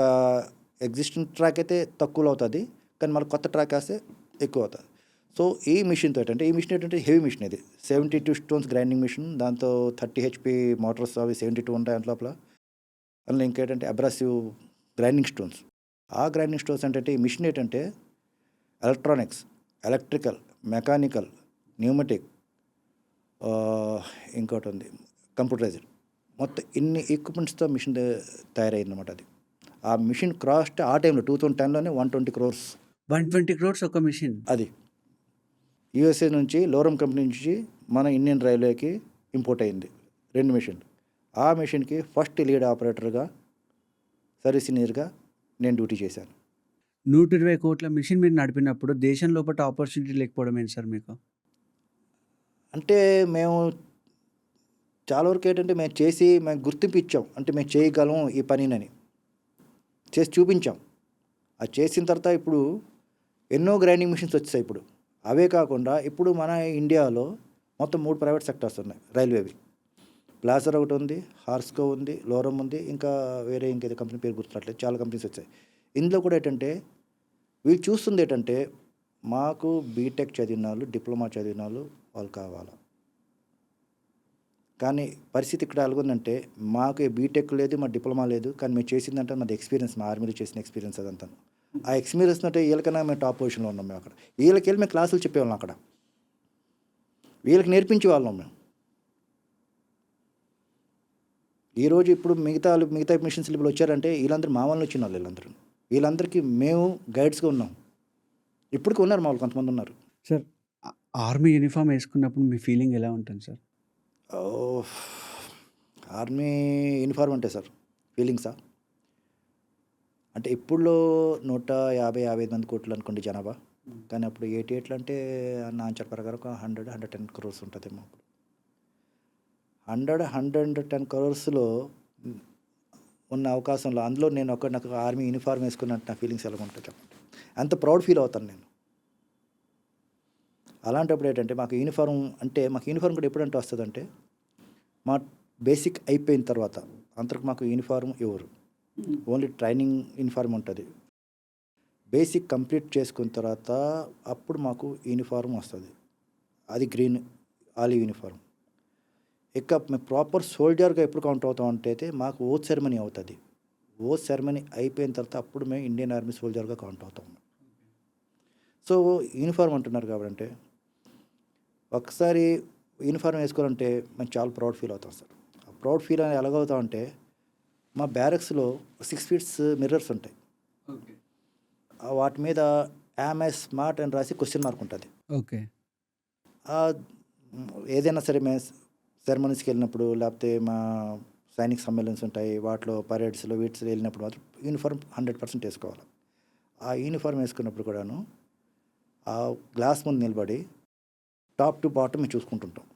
ఎగ్జిస్టింగ్ ట్రాక్ అయితే తక్కువలో అవుతుంది, కానీ మళ్ళీ కొత్త ట్రాక్ వేస్తే ఎక్కువ అవుతుంది. సో ఈ మిషన్తో ఏంటంటే, ఈ మిషన్ ఏంటంటే హెవీ మిషన్, ఇది 72 స్టోన్స్ గ్రైండింగ్ మిషన్. దాంతో 30 HP మోటార్స్ అవి 72 ఉంటాయి అంత లోపల. అందులో ఇంకేంటంటే అబ్రాసివ్ గ్రైండింగ్ స్టోన్స్. ఆ గ్రైండింగ్ స్టోన్స్ ఏంటంటే, ఈ మిషన్ ఏంటంటే ఎలక్ట్రానిక్స్, ఎలక్ట్రికల్, మెకానికల్, న్యూమటిక్, ఇంకోటి ఉంది కంప్యూటరైజ్డ్, మొత్తం ఇన్ని ఎక్విప్మెంట్స్తో మిషన్ తయారైందన్నమాట. అది ఆ మిషన్ కాస్ట్ ఆ టైంలో 2010లోనే 120 crores. 120 crores ఒక మిషన్? అది యూఎస్ఏ నుంచి లోరమ్ కంపెనీ నుంచి మన ఇండియన్ రైల్వేకి ఇంపోర్ట్ అయింది 2 మిషన్లు. ఆ మిషన్కి ఫస్ట్ లీడ్ ఆపరేటర్గా, సర్వీస్ ఇంజనీర్గా నేను డ్యూటీ చేశాను. 120 కోట్ల మిషన్ మీరు నడిపినప్పుడు దేశం లోపల ఆపర్చునిటీ లేకపోవడం ఏంటి సార్ మీకు? అంటే మేము చాలా వరకు ఏంటంటే మేము గుర్తింపు ఇచ్చాం. అంటే మేము చేయగలం ఈ పనినని చేసి చూపించాం. అది చేసిన తర్వాత ఇప్పుడు ఎన్నో గ్రైండింగ్ మిషన్స్ వచ్చాయి. ఇప్పుడు అవే కాకుండా ఇప్పుడు మన ఇండియాలో మొత్తం 3 ప్రైవేట్ సెక్టార్స్ ఉన్నాయి రైల్వేవి. ప్లాజర్ ఒకటి ఉంది, హార్స్కో ఉంది, లోరమ్ ఉంది, ఇంకా వేరే ఇంకేదో కంపెనీ పేరు గుర్తున్నట్లేదు, చాలా కంపెనీస్ వచ్చాయి. ఇందులో కూడా ఏంటంటే వీళ్ళు చూస్తుంది ఏంటంటే, మాకు బీటెక్ చదివిన వాళ్ళు, డిప్లొమా చదివిన వాళ్ళు కావాలి. కానీ పరిస్థితి ఇక్కడ ఎలాగుందంటే, మాకు బీటెక్ లేదు, మా డిప్లొమా లేదు, కానీ మేము చేసిందంటే మాది ఎక్స్పీరియన్స్, మా ఆర్మీలో చేసిన ఎక్స్పీరియన్స్ అదంతా. ఆ ఎక్స్పీరియన్స్ అంటే వీళ్ళకన్నా మేము టాప్ పొజిషన్లో ఉన్నాం. మేము అక్కడ వీళ్ళకి వెళ్ళి మేము క్లాసులు చెప్పేవాళ్ళం, అక్కడ వీళ్ళకి నేర్పించే వాళ్ళం మేము. ఈరోజు ఇప్పుడు మిగతా మిషన్స్ ఇప్పుడు వచ్చారంటే వీళ్ళందరూ మా వాళ్ళు వచ్చిన వాళ్ళు. వీళ్ళందరికీ మేము గైడ్స్గా ఉన్నాం. ఇప్పటికీ ఉన్నారు మా వాళ్ళు, కొంతమంది ఉన్నారు. సార్, ఆర్మీ యూనిఫామ్ వేసుకున్నప్పుడు మీ ఫీలింగ్ ఎలా ఉంటుంది సార్? ఆర్మీ యూనిఫార్మ్ అంటే సార్ ఫీలింగ్సా, అంటే ఇప్పుడులో 150-155 మంది కోట్లు అనుకోండి జనాభా. కానీ అప్పుడు 88 అంటే నా అంచనా ప్రకారం ఒక 100-110 crores ఉంటుందేమో. 100-110 crores ఉన్న అవకాశంలో అందులో నేను నాకు ఆర్మీ యూనిఫార్మ్ వేసుకున్నట్టు నా ఫీలింగ్స్ ఎలా ఉంటుంది చెప్పండి. అంత ప్రౌడ్ ఫీల్ అవుతాను నేను. అలాంటప్పుడు ఏంటంటే మాకు యూనిఫార్మ్ కూడా ఎప్పుడంటే వస్తుందంటే, మా బేసిక్ అయిపోయిన తర్వాత అంతకు మాకు యూనిఫార్మ్ ఇవ్వరు. ఓన్లీ ట్రైనింగ్ యూనిఫార్మ్ ఉంటుంది. బేసిక్ కంప్లీట్ చేసుకున్న తర్వాత అప్పుడు మాకు యూనిఫార్మ్ వస్తుంది. అది గ్రీన్ ఆలివ్ యూనిఫార్మ్. ఇక మేము ప్రాపర్ సోల్జర్గా ఎప్పుడు కౌంట్ అవుతాం అంటే మాకు ఓత్ సెరమనీ అవుతుంది. ఓత్ సెరమనీ అయిపోయిన తర్వాత అప్పుడు మేము ఇండియన్ ఆర్మీ సోల్జర్గా కౌంట్ అవుతాం. సో యూనిఫార్మ్ అంటున్నారు కాబట్టి ఒకసారి యూనిఫార్మ్ వేసుకోవాలంటే మేము చాలా ప్రౌడ్ ఫీల్ అవుతాం సార్. ఆ ప్రౌడ్ ఫీల్ అనేది ఎలాగవుతామంటే, మా బ్యారక్స్లో 6 feet మిర్రర్స్ ఉంటాయి. వాటి మీద యామ్ ఐ స్మార్ట్ అని రాసి క్వశ్చన్ మార్క్ ఉంటుంది. ఓకే. ఏదైనా సరే మేము సెరమనీస్కి వెళ్ళినప్పుడు, లేకపోతే మా సైనిక సమ్మేళన్స్ ఉంటాయి, వాటిలో పరేడ్స్లో వీటిలో వెళ్ళినప్పుడు మాత్రం యూనిఫామ్ 100% వేసుకోవాలి. ఆ యూనిఫామ్ వేసుకున్నప్పుడు కూడాను ఆ గ్లాస్ ముందు నిలబడి టాప్ టు బాటమ్ మేము చూసుకుంటుంటాం.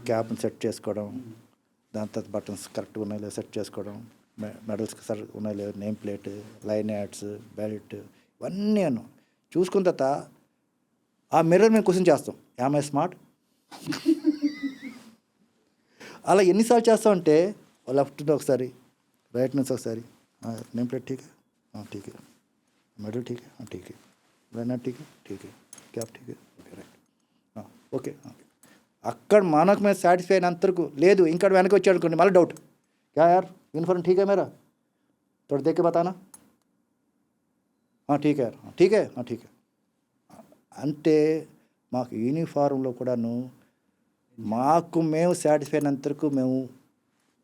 క్యాప్ని సెట్ చేసుకోవడం, దాని తర్వాత బటన్స్ కరెక్ట్గా ఉన్నాయో లేదో సెట్ చేసుకోవడం, మెడల్స్ ఉన్నాయో లేదో, name plate, line ads, belt, ఇవన్నీ చూసుకున్న తర్వాత ఆ మిర్రర్ మేము క్వశ్చన్ చేస్తాం, యామ్ ఐ స్మార్ట్. అలా ఎన్నిసార్లు చేస్తామంటే లెఫ్ట్ ఒకసారి, రైట్ నుంచి ఒకసారి, నేమ్ ప్లేట్ ఠీక్ హై, ఠీక్ హై, మెడల్ ఠీక్ హై, ఠీక్ హై, లైన్ యాడ్ ఠీక్ హై, ఠీక్ హై, క్యాప్ ఠీక్ హై, ఓకే రైట్, ఓకే. అక్కడ మనకు మేము సాటిస్ఫై అయినంతవరకు లేదు. ఇంకా వెనక్కి వచ్చాడు అనుకోండి, మళ్ళీ డౌట్, క్యా యార్ యూనిఫామ్ ఠీక్ హై మేరా, थोड़ा देख के बताना, ठीक है यार, ठीक है, ठीक है. అంటే మాకు యూనిఫారంలో కూడాను మాకు మేము సాటిస్ఫై అయినంతవరకు మేము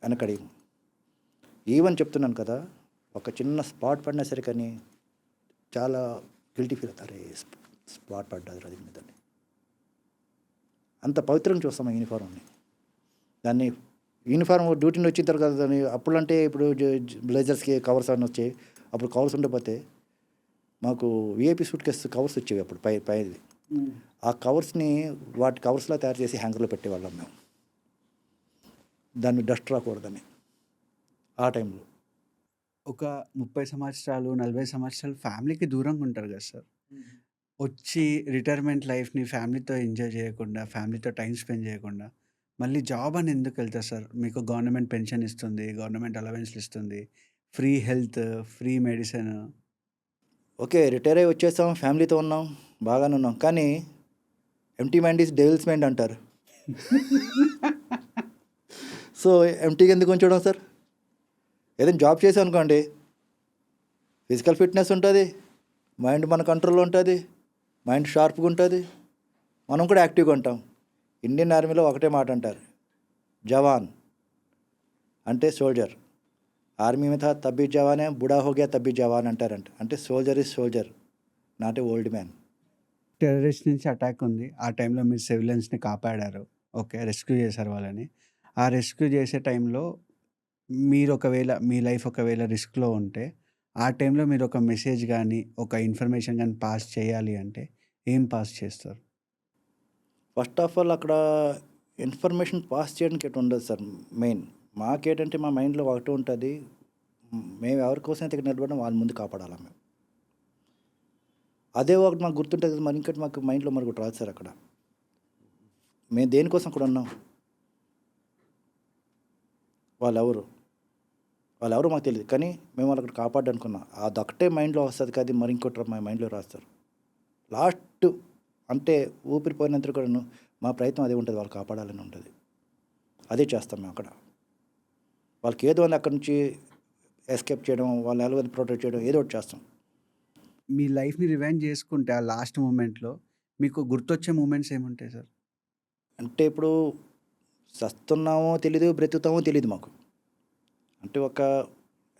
వెనకడిము. ఈవెన్ చెప్తున్నాను కదా, ఒక చిన్న స్పాట్ పడినా సరే కానీ చాలా గిల్టీ ఫీల్ అవుతారు, స్పాట్ పడ్డారు అది మీదని. అంత పవిత్రంగా చూస్తాం ఆ యూనిఫారంని. దాన్ని యూనిఫామ్ డ్యూటీని వచ్చిన తర్వాత దాన్ని అప్పుడంటే ఇప్పుడు బ్లేజర్స్కి కవర్స్ అని వచ్చాయి, అప్పుడు కవర్స్ ఉండకపోతే మాకు విఐపి సూట్ కేసు కవర్స్ వచ్చేవి అప్పుడు పైది. ఆ కవర్స్ని వాటి కవర్స్లో తయారు చేసి హ్యాంగర్లో పెట్టేవాళ్ళం మేము, దాన్ని డస్ట్ రాకూడదని. ఆ టైంలో ఒక 30 సంవత్సరాలు 40 సంవత్సరాలు ఫ్యామిలీకి దూరంగా ఉంటారు కదా సార్. వచ్చి రిటైర్మెంట్ లైఫ్ని ఫ్యామిలీతో ఎంజాయ్ చేయకుండా, ఫ్యామిలీతో టైం స్పెండ్ చేయకుండా మళ్ళీ జాబ్ అని ఎందుకు వెళ్తారు సార్? మీకు గవర్నమెంట్ పెన్షన్ ఇస్తుంది, గవర్నమెంట్ అలవెన్స్లు ఇస్తుంది, free health, free medicine. Okay, retire అయ్యి వచ్చేసాం, ఫ్యామిలీతో ఉన్నాం, బాగానే ఉన్నాం, కానీ empty mind is devils mind అంటారు. సో ఎంటీగా ఎందుకు ఉంచడం సార్? ఏదైనా జాబ్ చేసాం అనుకోండి, ఫిజికల్ ఫిట్నెస్ ఉంటుంది, మైండ్ మన కంట్రోల్లో ఉంటుంది, మైండ్ షార్ప్గా ఉంటుంది, మనం కూడా యాక్టివ్గా ఉంటాం. ఇండియన్ ఆర్మీలో ఒకటే మాట అంటారు, జవాన్ అంటే సోల్జర్, ఆర్మీ మీద తబ్బి జవానే, బుడా హోగా తబ్బి జవాన్ అంటారంట. అంటే soldier is soldier, not a old man. Terrorist నుంచి అటాక్ ఉంది. ఆ టైంలో మీరు సివిలియన్స్‌ని కాపాడారు. ఓకే. రెస్క్యూ చేశారు వాళ్ళని. ఆ రెస్క్యూ చేసే టైంలో మీరు ఒకవేళ మీ లైఫ్ ఒకవేళ రిస్క్‌లో ఉంటే, ఆ టైంలో మీరు ఒక మెసేజ్ గానీ, ఒక ఇన్ఫర్మేషన్ గానీ పాస్ చేయాలి అంటే ఏం పాస్ చేస్తారు? ఫస్ట్ ఆఫ్ ఆల్ అక్కడ ఇన్ఫర్మేషన్ పాస్ చేయడానికి ఎటు ఉండదు సార్. మెయిన్ మాకేంటంటే మా మైండ్లో ఒకటి ఉంటుంది, మేము ఎవరి కోసం అయితే ఇక్కడ నిలబడినా వాళ్ళ ముందు కాపాడాలి మేము. అదే ఒకటి మాకు గుర్తుంటుంది, మరి ఇంకటి మాకు మైండ్లో మరి ఒకటి రాదు సార్. అక్కడ మేము దేనికోసం అక్కడ ఉన్నాం, వాళ్ళెవరు మాకు తెలియదు, కానీ మేము వాళ్ళు అక్కడ కాపాడనుకున్నాం. అదొక్కటే మైండ్లో వస్తుంది, కానీ మరి ఇంకోటి మా మైండ్లో రాస్తారు. లాస్ట్ అంటే ఊపిరిపోయినంత కూడాను మా ప్రయత్నం అదే ఉంటుంది, వాళ్ళు కాపాడాలని ఉంటుంది. అదే చేస్తాం మేము అక్కడ. వాళ్ళకి ఏదో అని అక్కడి నుంచి ఎస్కేప్ చేయడం, వాళ్ళు ఎలాగో ప్రొటెక్ట్ చేయడం, ఏదో ఒకటి చేస్తాం. మీ లైఫ్‌ని రివైండ్ చేసుకుంటే ఆ లాస్ట్ మూమెంట్‌లో మీకు గుర్తొచ్చే మూమెంట్స్ ఏముంటాయి సార్? అంటే ఇప్పుడు చస్తున్నామో తెలీదు, బ్రతుకుతామో తెలీదు మాకు. అంటే ఒక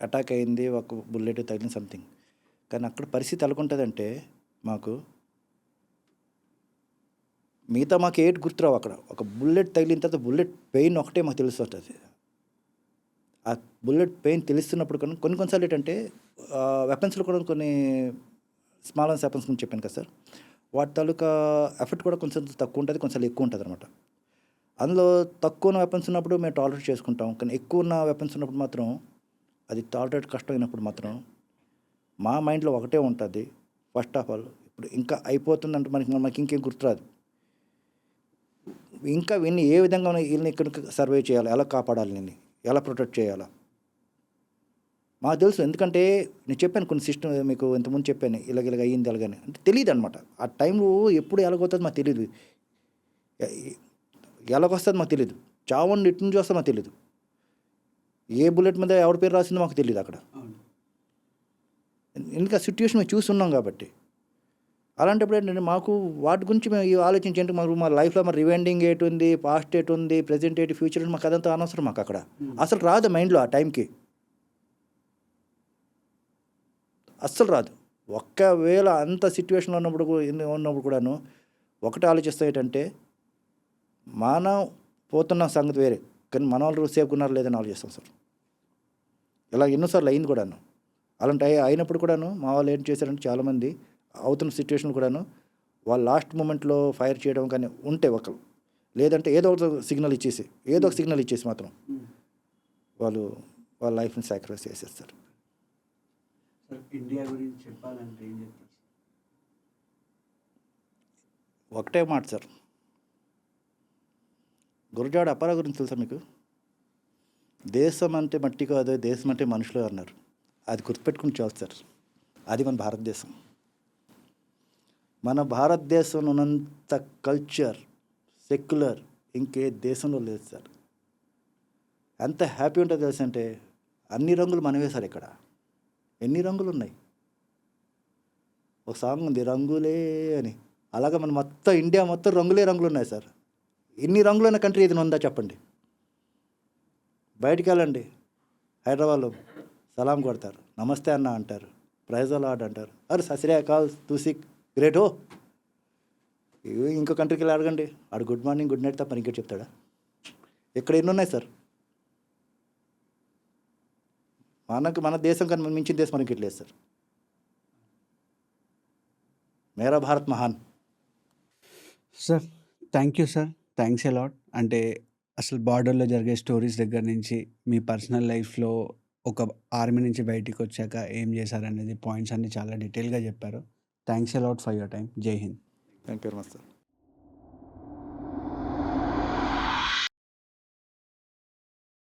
అటాక్ అయింది, ఒక బుల్లెట్ తగిలిన సంథింగ్, కానీ అక్కడ పరిస్థితి ఎలాగుంటుందంటే మాకు మిగతా మాకు ఏటి గుర్తురావు. అక్కడ ఒక బుల్లెట్ తగిలిన తర్వాత బుల్లెట్ పెయిన్ ఒకటే మాకు తెలుస్తుంటుంది. ఆ బుల్లెట్ పెయిన్ తెలుస్తున్నప్పుడు కొన్నిసార్లు ఏంటంటే వెపన్స్లో కూడా కొన్ని స్మాల్ ఆర్మ్స్ వెపన్స్ గురించి చెప్పాను కదా సార్, వాటి తాలూకా ఎఫెక్ట్ కూడా కొంచెం తక్కువ ఉంటుంది, కొంచెం ఎక్కువ ఉంటుంది అనమాట. అందులో తక్కువ ఉన్న వెపన్స్ ఉన్నప్పుడు మేము టాలరేట్ చేసుకుంటాం, కానీ ఎక్కువ ఉన్న వెపన్స్ ఉన్నప్పుడు మాత్రం అది టాలరేట్ కష్టమైనప్పుడు మాత్రం మా మైండ్లో ఒకటే ఉంటుంది. ఫస్ట్ ఆఫ్ ఆల్ ఇప్పుడు ఇంకా అయిపోతుందంటే మనకి ఇంకేం గుర్తురాదు. ఇంకా వీళ్ళని ఏ విధంగా వీళ్ళని ఇక్కడ సర్వే చేయాలి, ఎలా కాపాడాలి, నేను ఎలా ప్రొటెక్ట్ చేయాలా మాకు తెలుసు. ఎందుకంటే నేను చెప్పాను కొన్ని సిస్టమ్, మీకు ఇంతకుముందు చెప్పాను, ఇలాగ అయ్యింది అలాగని, అంటే తెలియదు అనమాట. ఆ టైంలో ఎప్పుడు ఎలాగవుతుంది మాకు తెలియదు, ఎలాగొస్తుంది మాకు తెలియదు, చావండి ఇటు నుంచి వస్తే మాకు తెలియదు, ఏ బుల్లెట్ మీద ఎవరి పేరు రాసిందో మాకు తెలియదు అక్కడ. ఎందుకంటే ఆ సిచ్యువేషన్ మేము చూస్తున్నాం కాబట్టి. అలాంటప్పుడు ఏంటంటే మాకు వాటి గురించి మేము ఆలోచించండి, మాకు మా లైఫ్లో మరి రివైండింగ్ ఏటు ఉంది, పాస్ట్ ఏటు ఉంది, ప్రజెంట్ ఏటు, ఫ్యూచర్ మాకు అదంతా అనవసరం. మాకు అక్కడ అసలు రాదు మైండ్లో ఆ టైంకి, అస్సలు రాదు. ఒక్కవేళ అంత సిచ్యువేషన్లో ఉన్నప్పుడు కూడాను ఒకటే ఆలోచిస్తాం, ఏంటంటే మనం పోతున్న సంగతి వేరే, కానీ మన వాళ్ళు సేఫ్గా ఉన్నారు లేదని ఆలోచిస్తాం సార్. ఇలా ఎన్నోసార్లు అయింది కూడాను. అలాంటి అయినప్పుడు కూడాను మా వాళ్ళు ఏం చేశారంటే చాలామంది అవుతున్న సిచ్యువేషన్ కూడాను వాళ్ళు లాస్ట్ మూమెంట్లో ఫైర్ చేయడం కానీ ఉంటే ఒకరు, లేదంటే ఏదో ఒక సిగ్నల్ ఇచ్చేసి మాత్రం వాళ్ళు వాళ్ళ లైఫ్ని సాక్రిఫైస్ చేసేస్తారు. ఇండియా గురించి చెప్పాలంటే ఏం చెప్తారు? ఒకటే మాట సార్, గురజాడ అప్పారావు గురించి తెలుసా మీకు? దేశం అంటే మట్టి కాదు, దేశం అంటే మనుషులు అన్నారు. అది గుర్తుపెట్టుకుని చాలు సార్. అది మన భారతదేశం. మన భారతదేశంలో ఉన్నంత కల్చర్, సెక్యులర్ ఇంకే దేశంలో లేదు సార్. ఎంత హ్యాపీ ఉంటుందో తెలుసు అంటే అన్ని రంగులు మనవే సార్. ఇక్కడ ఎన్ని రంగులు ఉన్నాయి. ఒక సాంగ్ ఉంది రంగులే అని. అలాగే మన మొత్తం ఇండియా మొత్తం రంగులు ఉన్నాయి సార్. ఇన్ని రంగులున్న కంట్రీ ఏదైనా ఉందా చెప్పండి. బయటికి వెళ్ళండి, హైదరాబాద్లో సలాం కొడతారు, నమస్తే అన్న అంటారు, ప్రైజ్ అలాడ్ అంటారు, అరే సశ్రీ అకాల్ తూసి గ్రేట్ హో. ఇంకో కంట్రీకి వెళ్ళి అడగండి, ఆడు గుడ్ మార్నింగ్ గుడ్ నైట్ తప్ప ఇంకేం చెప్తాడా? ఇక్కడ ఎన్ని ఉన్నాయి సార్. మన దేశం కానీ మించిన దేశం మనకి ఇట్లేదు సార్. మేరా భారత్ మహాన్. Sir thank you sir, thanks a lot. అంటే అసలు బార్డర్లో జరిగే స్టోరీస్ దగ్గర నుంచి మీ పర్సనల్ లైఫ్లో ఒక ఆర్మీ నుంచి బయటికి వచ్చాక ఏం చేశారనేది పాయింట్స్ అన్ని చాలా డీటెయిల్గా చెప్పారు. Thanks a lot for your time. జై హింద్. Thank you very much sir.